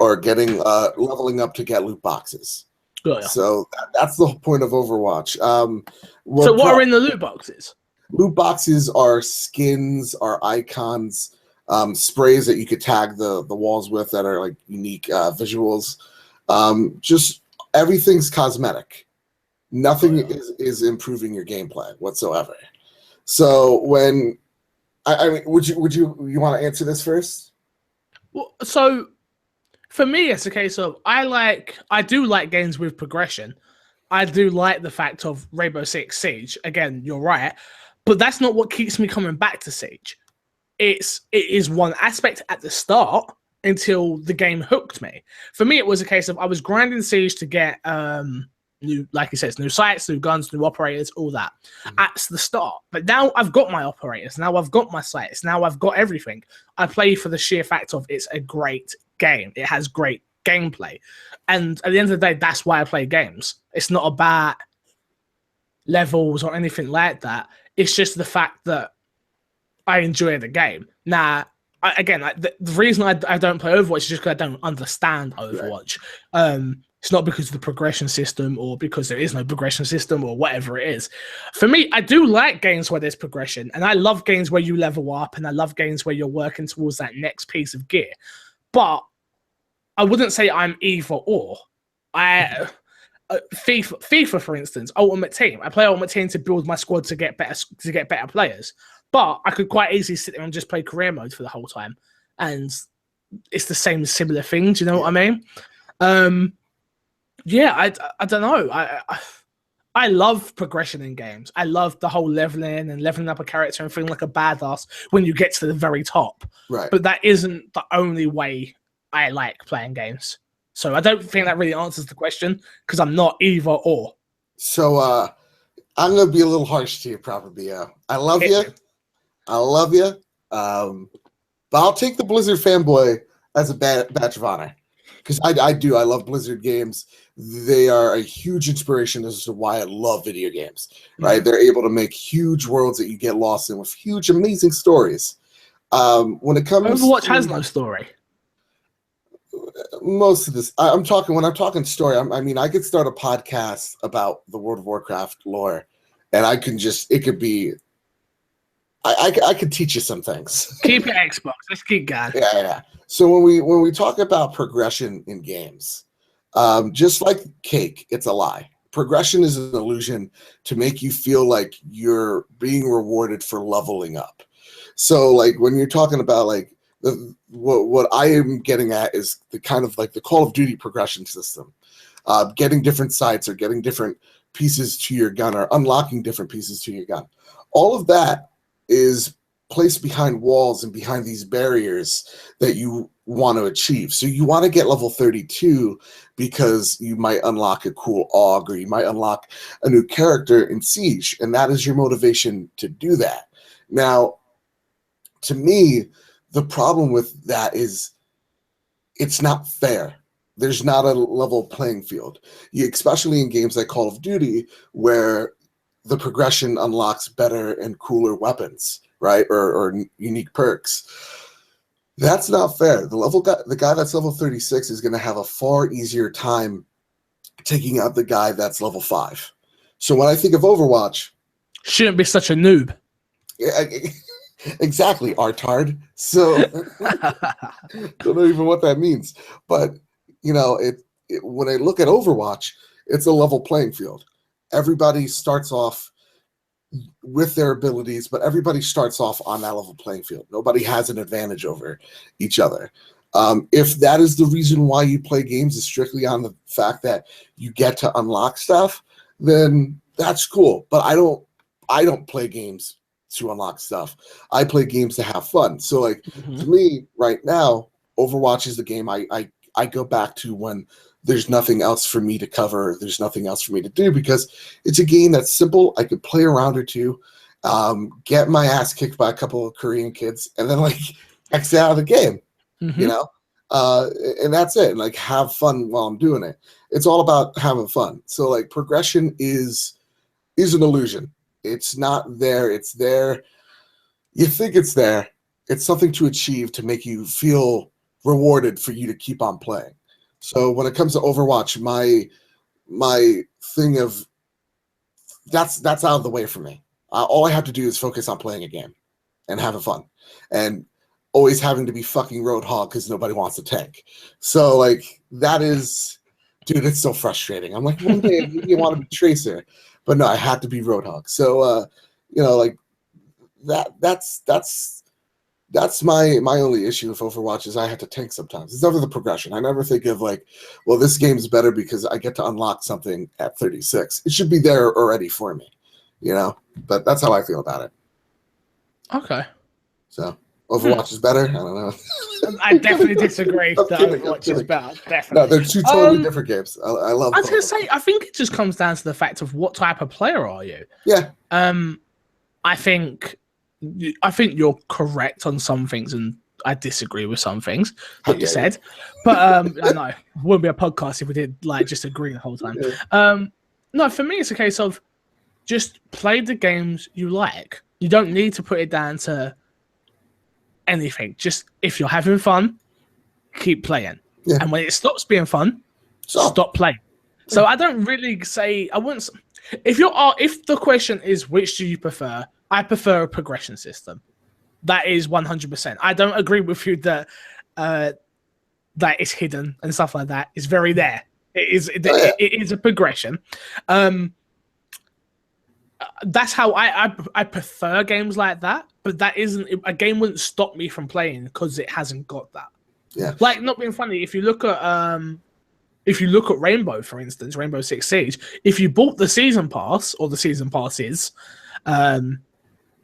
or getting leveling up to get loot boxes. Oh, yeah. So that's the whole point of Overwatch. So what are in the loot boxes? Loot boxes are skins, are icons, sprays that you could tag the walls with that are like unique visuals. Just everything's cosmetic. Nothing is improving your gameplay whatsoever. So when I mean, would you want to answer this first? Well, so for me, it's a case of I do like games with progression. I do like the fact of Rainbow Six Siege. Again, you're right, but that's not what keeps me coming back to Siege. It is one aspect at the start until the game hooked me. For me, it was a case of I was grinding Siege to get new, like he says, new sights, new guns, new operators, all that at the start. But now I've got my operators, now I've got my sights, now I've got everything. I play for the sheer fact of it's a great game. It has great gameplay. And at the end of the day, that's why I play games. It's not about levels or anything like that. It's just the fact that I enjoy the game. Now, the reason I don't play Overwatch is just because I don't understand Overwatch. Right. It's not because of the progression system or because there is no progression system or whatever it is. For me, I do like games where there's progression, and I love games where you level up, and I love games where you're working towards that next piece of gear. But I wouldn't say I'm either or. FIFA, for instance, Ultimate Team. I play Ultimate Team to build my squad to get better players. But I could quite easily sit there and just play career mode for the whole time, and it's the same similar thing. Do you know what I mean? I don't know. I love progression in games. I love the whole leveling and leveling up a character and feeling like a badass when you get to the very top. Right. But that isn't the only way I like playing games. So I don't think that really answers the question because I'm not either or. So I'm going to be a little harsh to you, probably. I love you. I love you. But I'll take the Blizzard fanboy as a badge of honor. Because I do. I love Blizzard games. They are a huge inspiration as to why I love video games, right? They're able to make huge worlds that you get lost in with huge, amazing stories. When it comes Overwatch has no story. Most of this, when I'm talking story, I mean, I could start a podcast about the World of Warcraft lore, and I could teach you some things. Keep your Xbox. Let's keep going. Yeah. So when we talk about progression in games, just like cake, it's a lie. Progression is an illusion to make you feel like you're being rewarded for leveling up. So like when you're talking about like what I am getting at is the kind of like the Call of Duty progression system, getting different sights or getting different pieces to your gun or unlocking different pieces to your gun. All of that is placed behind walls and behind these barriers that you want to achieve. So you want to get level 32 because you might unlock a cool AUG or you might unlock a new character in Siege, and that is your motivation to do that. Now, to me, the problem with that is it's not fair. There's not a level playing field, especially in games like Call of Duty, where the progression unlocks better and cooler weapons, right? Or unique perks. That's not fair. The guy that's level 36 is going to have a far easier time taking out the guy that's level 5. So when I think of Overwatch, shouldn't be such a noob. Yeah, exactly, Artard. So don't know even what that means. But you know, when I look at Overwatch, it's a level playing field. Everybody starts off with their abilities, but everybody starts off on that level playing field. Nobody has an advantage over each other. If that is the reason why you play games is strictly on the fact that you get to unlock stuff, then that's cool. But I don't play games to unlock stuff. I play games to have fun. So like to me right now, Overwatch is the game I go back to when there's nothing else for me to cover. There's nothing else for me to do because it's a game that's simple. I could play a round or two, get my ass kicked by a couple of Korean kids, and then like exit out of the game, you know? And that's it. And like have fun while I'm doing it. It's all about having fun. So like progression is an illusion. It's not there. It's there. You think it's there. It's something to achieve to make you feel rewarded for you to keep on playing. So when it comes to Overwatch, my thing of that's out of the way for me. All I have to do is focus on playing a game and having fun, and always having to be fucking Roadhog because nobody wants to tank. So like that is, dude, it's so frustrating. I'm like, one day you want to be Tracer, but no, I have to be Roadhog. So you know, like that's my only issue with Overwatch is I have to tank sometimes. It's never the progression. I never think of like, well, this game's better because I get to unlock something at 36. It should be there already for me, you know? But that's how I feel about it. Okay. So Overwatch is better? I don't know. I definitely disagree that Overwatch is better. Definitely. No, they're two totally different games. I love I was going to say, I think it just comes down to the fact of what type of player are you? Yeah. I think you're correct on some things, and I disagree with some things that you said. But I know it wouldn't be a podcast if we did like just agree the whole time. Yeah. No, for me, it's a case of just play the games you like. You don't need to put it down to anything. Just if you're having fun, keep playing. Yeah. And when it stops being fun, stop playing. So I don't really say I wouldn't. If the question is which do you prefer, I prefer a progression system. That is 100%. I don't agree with you that that is hidden and stuff like that. It's very there. It is a progression. That's how I prefer games like that. But that isn't a game wouldn't stop me from playing because it hasn't got that. Yeah. Like not being funny. If you look at if you look at Rainbow, for instance, Rainbow Six Siege, if you bought the season pass or the season passes, then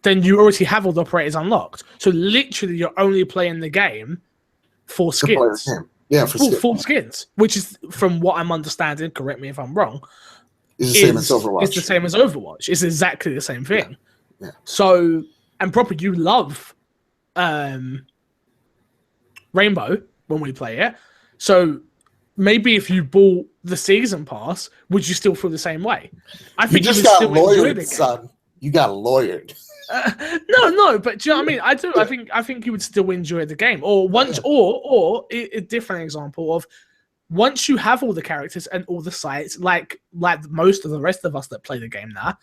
you already have all the operators unlocked. So literally, you're only playing the game for skins. Yeah, for skins, which is, from what I'm understanding, correct me if I'm wrong, it's the same as Overwatch. It's the same as Overwatch. It's exactly the same thing. Yeah. So, and Proper, you love Rainbow when we play it. So maybe if you bought the season pass, would you still feel the same way? I think you just got lawyered, son. You got lawyered. No, but do you know what I mean? I do. I think you would still enjoy the game. Or once, or a different example of once you have all the characters and all the sites, like most of the rest of us that play the game now,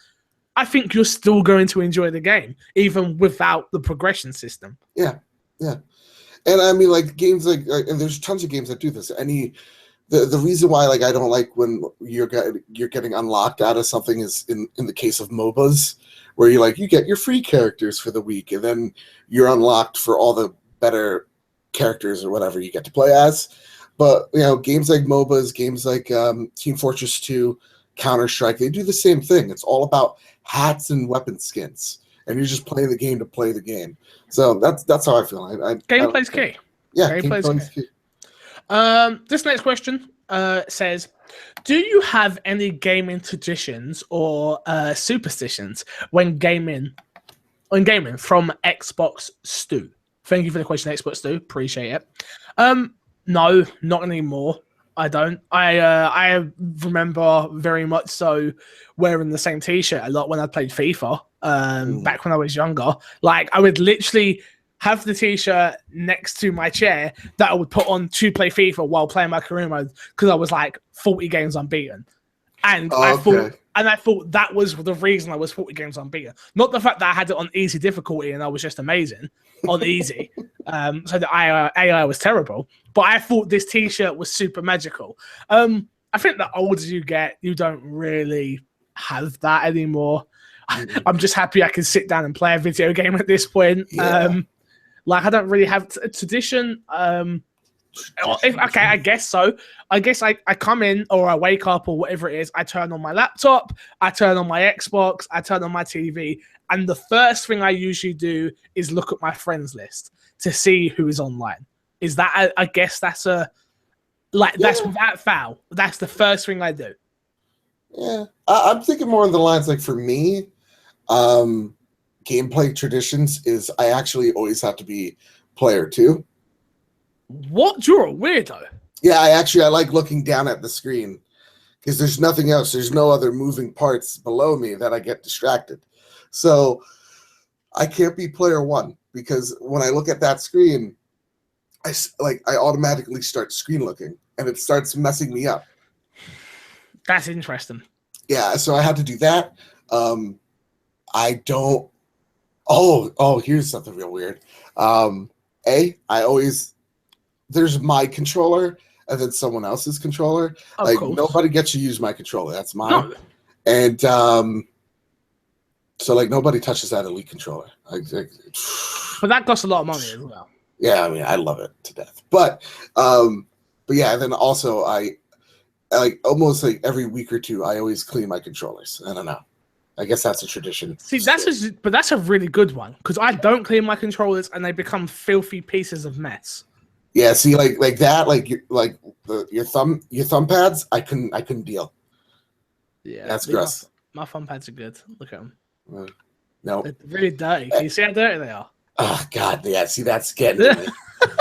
I think you're still going to enjoy the game even without the progression system. Yeah. And I mean, like games and there's tons of games that do this. The reason why I don't like when you're getting unlocked out of something is in the case of MOBAs, where you get your free characters for the week and then you're unlocked for all the better characters or whatever you get to play as. But games like MOBAs, games like Team Fortress 2, Counter-Strike, they do the same thing. It's all about hats and weapon skins, and you're just playing the game to play the game. So that's how I feel. Gameplay's key. Yeah, gameplay's key. This next question says, do you have any gaming traditions or superstitions when gaming from Xbox Stu? Thank you for the question, Xbox Stu. Appreciate it. No, not anymore. I don't. I remember very much so wearing the same T-shirt a lot when I played FIFA. Back when I was younger, I would literally have the T-shirt next to my chair that I would put on to play FIFA while playing my career mode because I was 40 games unbeaten, and I thought that was the reason I was 40 games unbeaten, not the fact that I had it on easy difficulty and I was just amazing on easy. So the AI was terrible, but I thought this T-shirt was super magical. I think the older you get, you don't really have that anymore. I'm just happy I can sit down and play a video game at this point. Yeah. I don't really have a tradition. I guess so. I guess I come in or I wake up or whatever it is. I turn on my laptop, I turn on my Xbox, I turn on my TV, and the first thing I usually do is look at my friends list to see who is online. Is that? I guess that's that's without foul. That's the first thing I do. Yeah, I'm thinking more on the lines for me. Gameplay traditions is I actually always have to be player 2. What? You're a weirdo. Yeah, I like looking down at the screen because there's nothing else. There's no other moving parts below me that I get distracted. So I can't be player 1 because when I look at that screen, I automatically start screen looking and it starts messing me up. That's interesting. Yeah, so I had to do that. I don't. Here's something real weird. There's my controller and then someone else's controller. Cool. Nobody gets to use my controller. That's mine. No. And so nobody touches that Elite controller. But that costs a lot of money as well. Yeah, I mean, I love it to death. But yeah, and then also I almost every week or two, I always clean my controllers. I don't know. I guess that's a tradition. See, that's a really good one because I don't clean my controllers and they become filthy pieces of mess. Yeah, see, your thumb pads, I couldn't deal. Yeah, that's gross. My thumb pads are good. Look at them. No, they're really dirty. Can you see how dirty they are? Oh God, yeah. See, that's getting to me.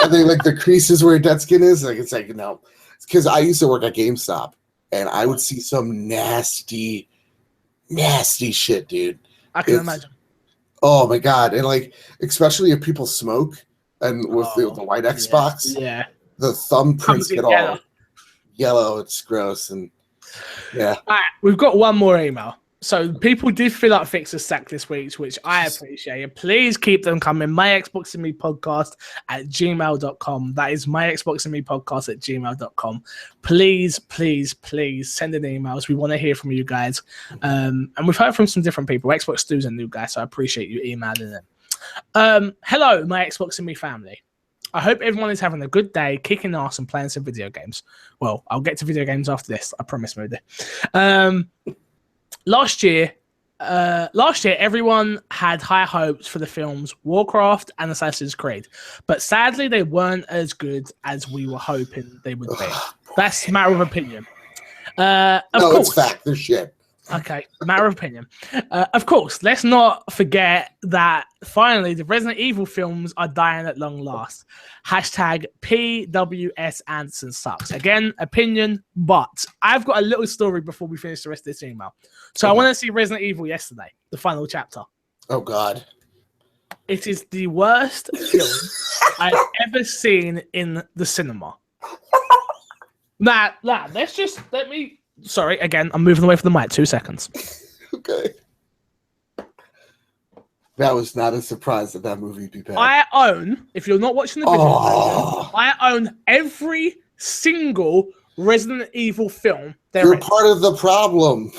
I think the creases where dead skin is, it's no. It's because I used to work at GameStop and I would see some nasty shit, dude. I can imagine. Oh my God. And especially if people smoke and with the white Xbox, the thumbprints get all yellow. It's gross. And yeah. All right, we've got one more email. So people did fill out Fixer Stack this week, which I appreciate. Please keep them coming. My Xbox and Me podcast at gmail.com. That is my Xbox and Me podcast at gmail.com. Please, please, please send in emails. We want to hear from you guys. And we've heard from some different people. Xbox Stu's a new guy, so I appreciate you emailing them. Hello, my Xbox and Me family. I hope everyone is having a good day, kicking ass and playing some video games. Well, I'll get to video games after this. I promise, Moody. Last year, everyone had high hopes for the films Warcraft and Assassin's Creed, but sadly, they weren't as good as we were hoping they would be. That's a matter of opinion. Of course, it's fact. They're shit. Okay, matter of opinion. Of course, let's not forget that finally the Resident Evil films are dying at long last. Hashtag PWS Anderson sucks. Again, opinion, but I've got a little story before we finish the rest of this email. So I went to see Resident Evil yesterday, the final chapter. Oh, God. It is the worst film I've ever seen in the cinema. Let me... Sorry, again, I'm moving away from the mic. 2 seconds. Okay. That was not a surprise that movie would be bad. I own, if you're not watching the video version, I own every single Resident Evil film there You're part of the problem.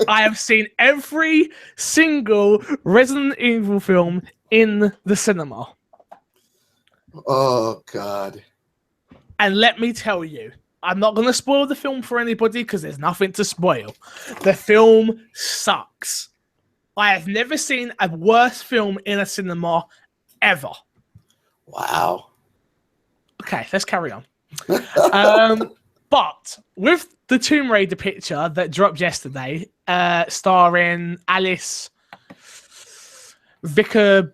I have seen every single Resident Evil film in the cinema. Oh, God. And let me tell you, I'm not going to spoil the film for anybody because there's nothing to spoil. The film sucks. I have never seen a worse film in a cinema ever. Wow. Okay, let's carry on. But with the Tomb Raider picture that dropped yesterday, starring Alice Vikander.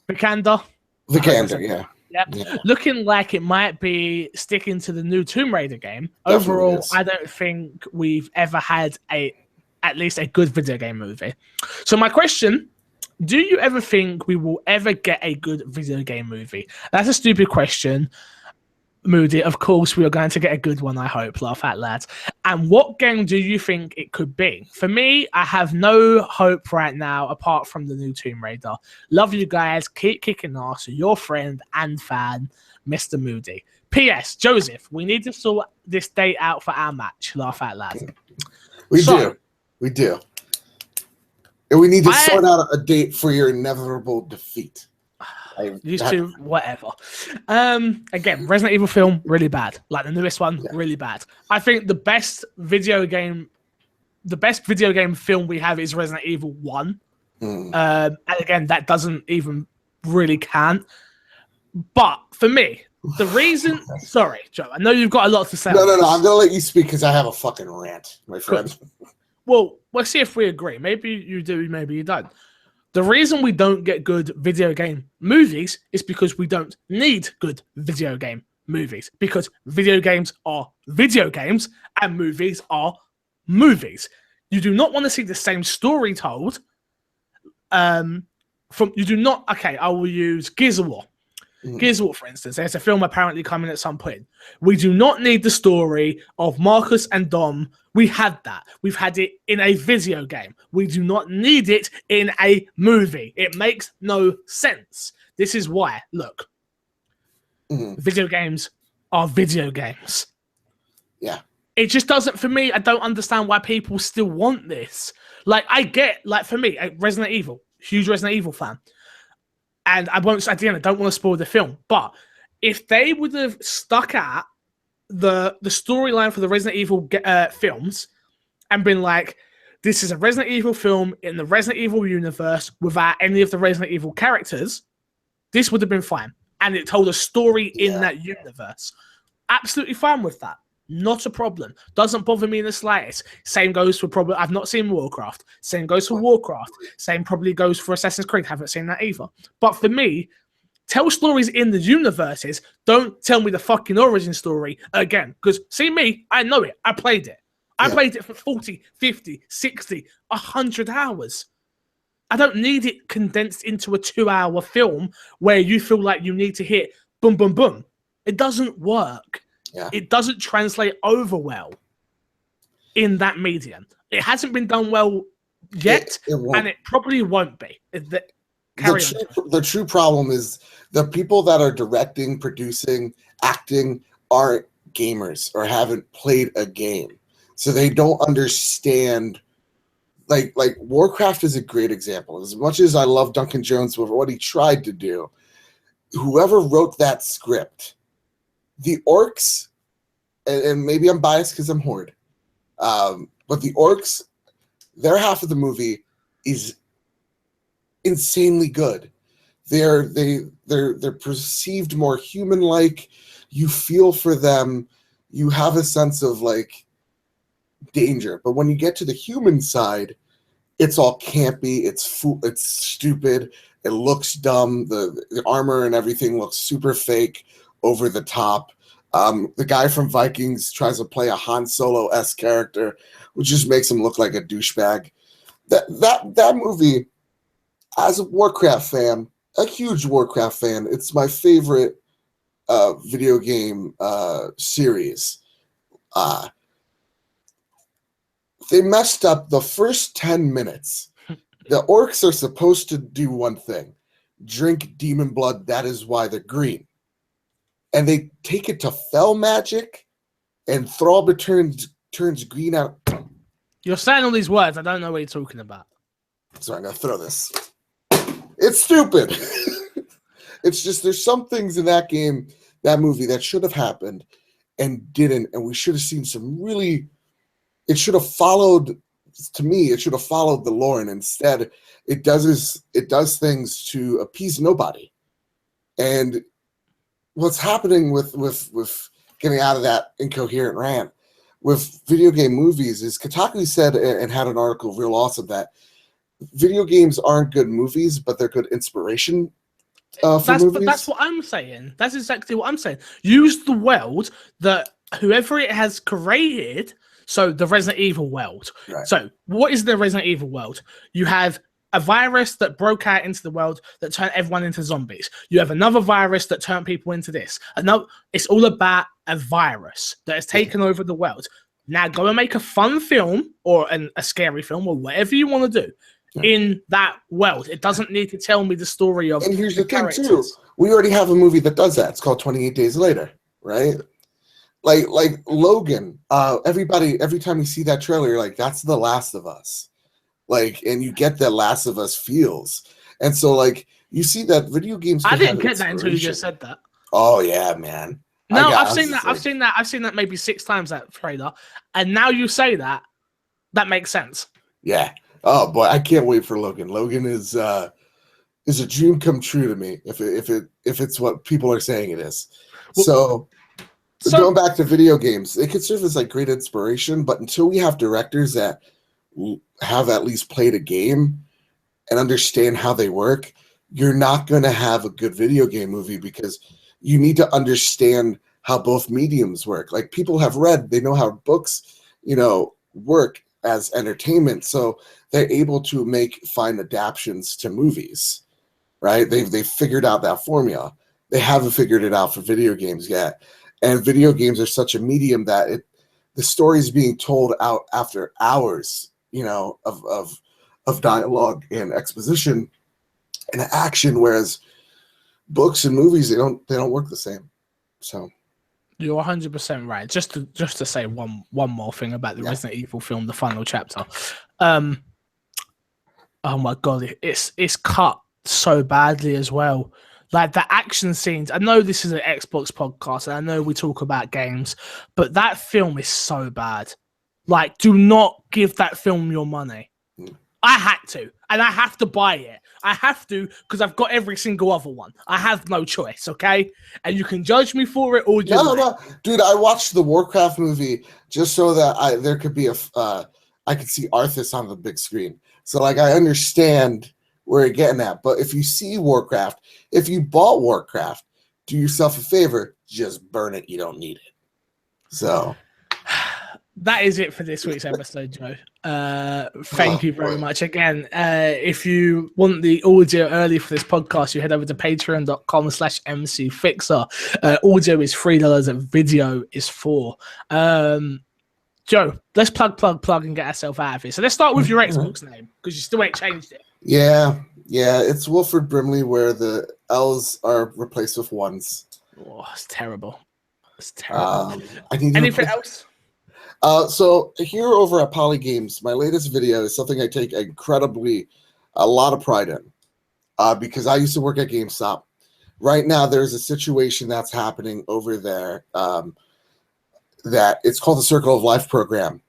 Vikander, yeah. Yep. Yeah. Looking like it might be sticking to the new Tomb Raider game. Overall, I don't think we've ever had at least a good video game movie. So my question, do you ever think we will ever get a good video game movie? That's a stupid question, Moody. Of course, we are going to get a good one, I hope. Laugh out loud. And what game do you think it could be? For me, I have no hope right now apart from the new Tomb Raider. Love you guys. Keep kicking ass. Your friend and fan, Mr. Moody. P.S. Joseph, we need to sort this date out for our match. Laugh out loud. We do. And we need to sort out a date for your inevitable defeat. Used to whatever. Again, Resident Evil film really bad. Like the newest one, really bad. I think the best video game film we have is Resident Evil 1. And again, that doesn't even really count. But for me, the reason, sorry, Joe, I know you've got a lot to say. No. I'm gonna let you speak because I have a fucking rant, my friend. Well, let's see if we agree. Maybe you do, maybe you don't. The reason we don't get good video game movies is because we don't need good video game movies. Because video games are video games and movies are movies. You do not want to see the same story told. I will use Gears of War. Gears of War, for instance, there's a film apparently coming at some point. We do not need the story of Marcus and Dom. We had that. We've had it in a video game. We do not need it in a movie. It makes no sense. This is why, look, video games are video games. Yeah. It just doesn't, for me, I don't understand why people still want this. Like, I get, like, for me, Resident Evil, huge Resident Evil fan. And I don't want to spoil the film, but if they would have stuck at the storyline for the Resident Evil films and been like, this is a Resident Evil film in the Resident Evil universe without any of the Resident Evil characters, this would have been fine. And it told a story in that universe. Absolutely fine with that. Not a problem. Doesn't bother me in the slightest. Same goes for probably, I've not seen Warcraft. Same goes for Warcraft. Same probably goes for Assassin's Creed. Haven't seen that either. But for me, tell stories in the universes. Don't tell me the fucking origin story again. Because see me, I know it. I played it. I played it for 40, 50, 60, 100 hours. I don't need it condensed into a 2-hour film where you feel like you need to hit boom, boom, boom. It doesn't work. Yeah. It doesn't translate over well in that medium. It hasn't been done well yet, and it probably won't be. The true problem is the people that are directing, producing, acting aren't gamers or haven't played a game. So they don't understand. Like Warcraft is a great example. As much as I love Duncan Jones with what he tried to do, whoever wrote that script, the orcs, and maybe I'm biased because I'm Horde, but the orcs, their half of the movie is insanely good. They're perceived more human-like. You feel for them. You have a sense of like danger. But when you get to the human side, it's all campy. It's stupid. It looks dumb. The armor and everything looks super fake, over the top. The guy from Vikings tries to play a Han Solo-esque character, which just makes him look like a douchebag. That movie, as a Warcraft fan, a huge Warcraft fan, it's my favorite video game series. They messed up the first 10 minutes. The orcs are supposed to do one thing: drink demon blood. That is why they're green. And they take it to fell magic, and Thrallbr turns green out. You're saying all these words. I don't know what you're talking about. Sorry, I'm going to throw this. It's stupid. It's just there's some things in that game, that movie, that should have happened and didn't. And we should have seen some really... It should have followed... To me, it should have followed the lore, and instead it does things to appease nobody. And what's happening with getting out of that incoherent rant with video game movies is Kotaku said and had an article real awesome that video games aren't good movies, but they're good inspiration for movies. That's what I'm saying. That's exactly what I'm saying. Use the world that whoever it has created. So the Resident Evil world. Right. So what is the Resident Evil world? You have a virus that broke out into the world that turned everyone into zombies. You have another virus that turned people into this. It's all about a virus that has taken over the world. Now go and make a fun film or a scary film or whatever you want to do in that world. It doesn't need to tell me the story of. And here's the thing too: we already have a movie that does that. It's called 28 Days Later, right? Like Logan, every time you see that trailer, you're like, that's The Last of Us. Like, and you get that Last of Us feels. And so, like, you see that video games. I didn't get that until you just said that. Oh yeah, man. No, I've seen that. I've seen that maybe 6 times, that trailer. And now you say that makes sense. Yeah. Oh boy, I can't wait for Logan. Logan is a dream come true to me if it's what people are saying it is. So going back to video games, it could serve as like great inspiration, but until we have directors that have at least played a game and understand how they work, you're not going to have a good video game movie because you need to understand how both mediums work. Like people have read, they know how books, work as entertainment, so they're able to find adaptations to movies, right? They've figured out that formula. They haven't figured it out for video games yet. And video games are such a medium that the story is being told out after hours, of dialogue and exposition and action, whereas books and movies they don't work the same. So you're 100% right. Just to say one more thing about the Resident Evil film, the final chapter. Oh my god, it's cut so badly as well. Like the action scenes, I know this is an Xbox podcast and I know we talk about games, but that film is so bad. Like, do not give that film your money. I had to, and I have to buy it. I have to because I've got every single other one. I have no choice, okay? And you can judge me for it all you like. No. Dude, I watched the Warcraft movie just so that there could be I could see Arthas on the big screen. So, like, I understand where you're getting at. But if you see Warcraft, if you bought Warcraft, do yourself a favor, just burn it. You don't need it. So that is it for this week's episode, Joe. Thank you very much. Again, if you want the audio early for this podcast, you head over to patreon.com/MCFixer. Audio is $3 and video is $4. Joe, let's plug and get ourselves out of here. So let's start with your Xbox name because you still ain't changed it. Yeah, it's Wilfred Brimley, where the L's are replaced with ones. Oh, it's terrible. It's terrible. Anything else? So here over at Poly Games, my latest video is something I take a lot of pride in, because I used to work at GameStop. right now there's a situation that's happening over there that it's called the Circle of Life program.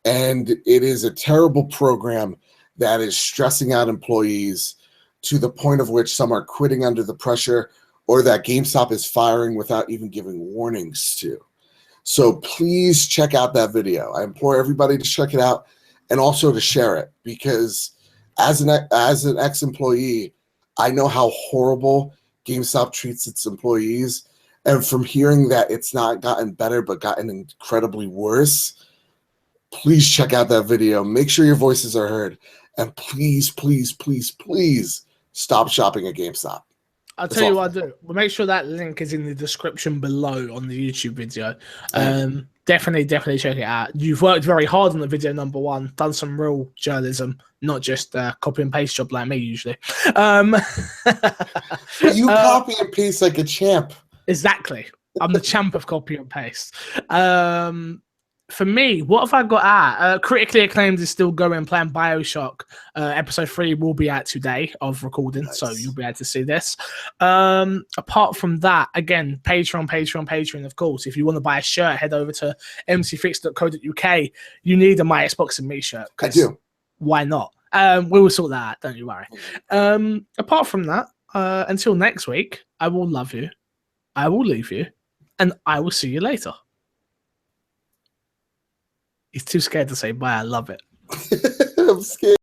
And it is a terrible program that is stressing out employees to the point of which some are quitting under the pressure, or that GameStop is firing without even giving warnings to. So please check out that video. I implore everybody to check it out and also to share it, because as an ex-employee, I know how horrible GameStop treats its employees. And from hearing that it's not gotten better but gotten incredibly worse, please check out that video. Make sure your voices are heard. And please, please, please, please stop shopping at GameStop. I'll tell you what I'll do. We'll make sure that link is in the description below on the YouTube video. Definitely check it out. You've worked very hard on the video, number one. Done some real journalism, not just copy and paste job like me usually. You copy and paste like a champ. Exactly. I'm the champ of copy and paste. For me, what have I got at? Critically Acclaimed is still going, playing BioShock. Episode 3 will be out today of recording, nice. So you'll be able to see this. Apart from that, again, Patreon, of course. If you want to buy a shirt, head over to mcfix.co.uk. You need a My Xbox and Me shirt. I do. Why not? We will sort that out, don't you worry. Apart from that, until next week, I will love you, I will leave you, and I will see you later. He's too scared to say bye. I love it. I'm scared.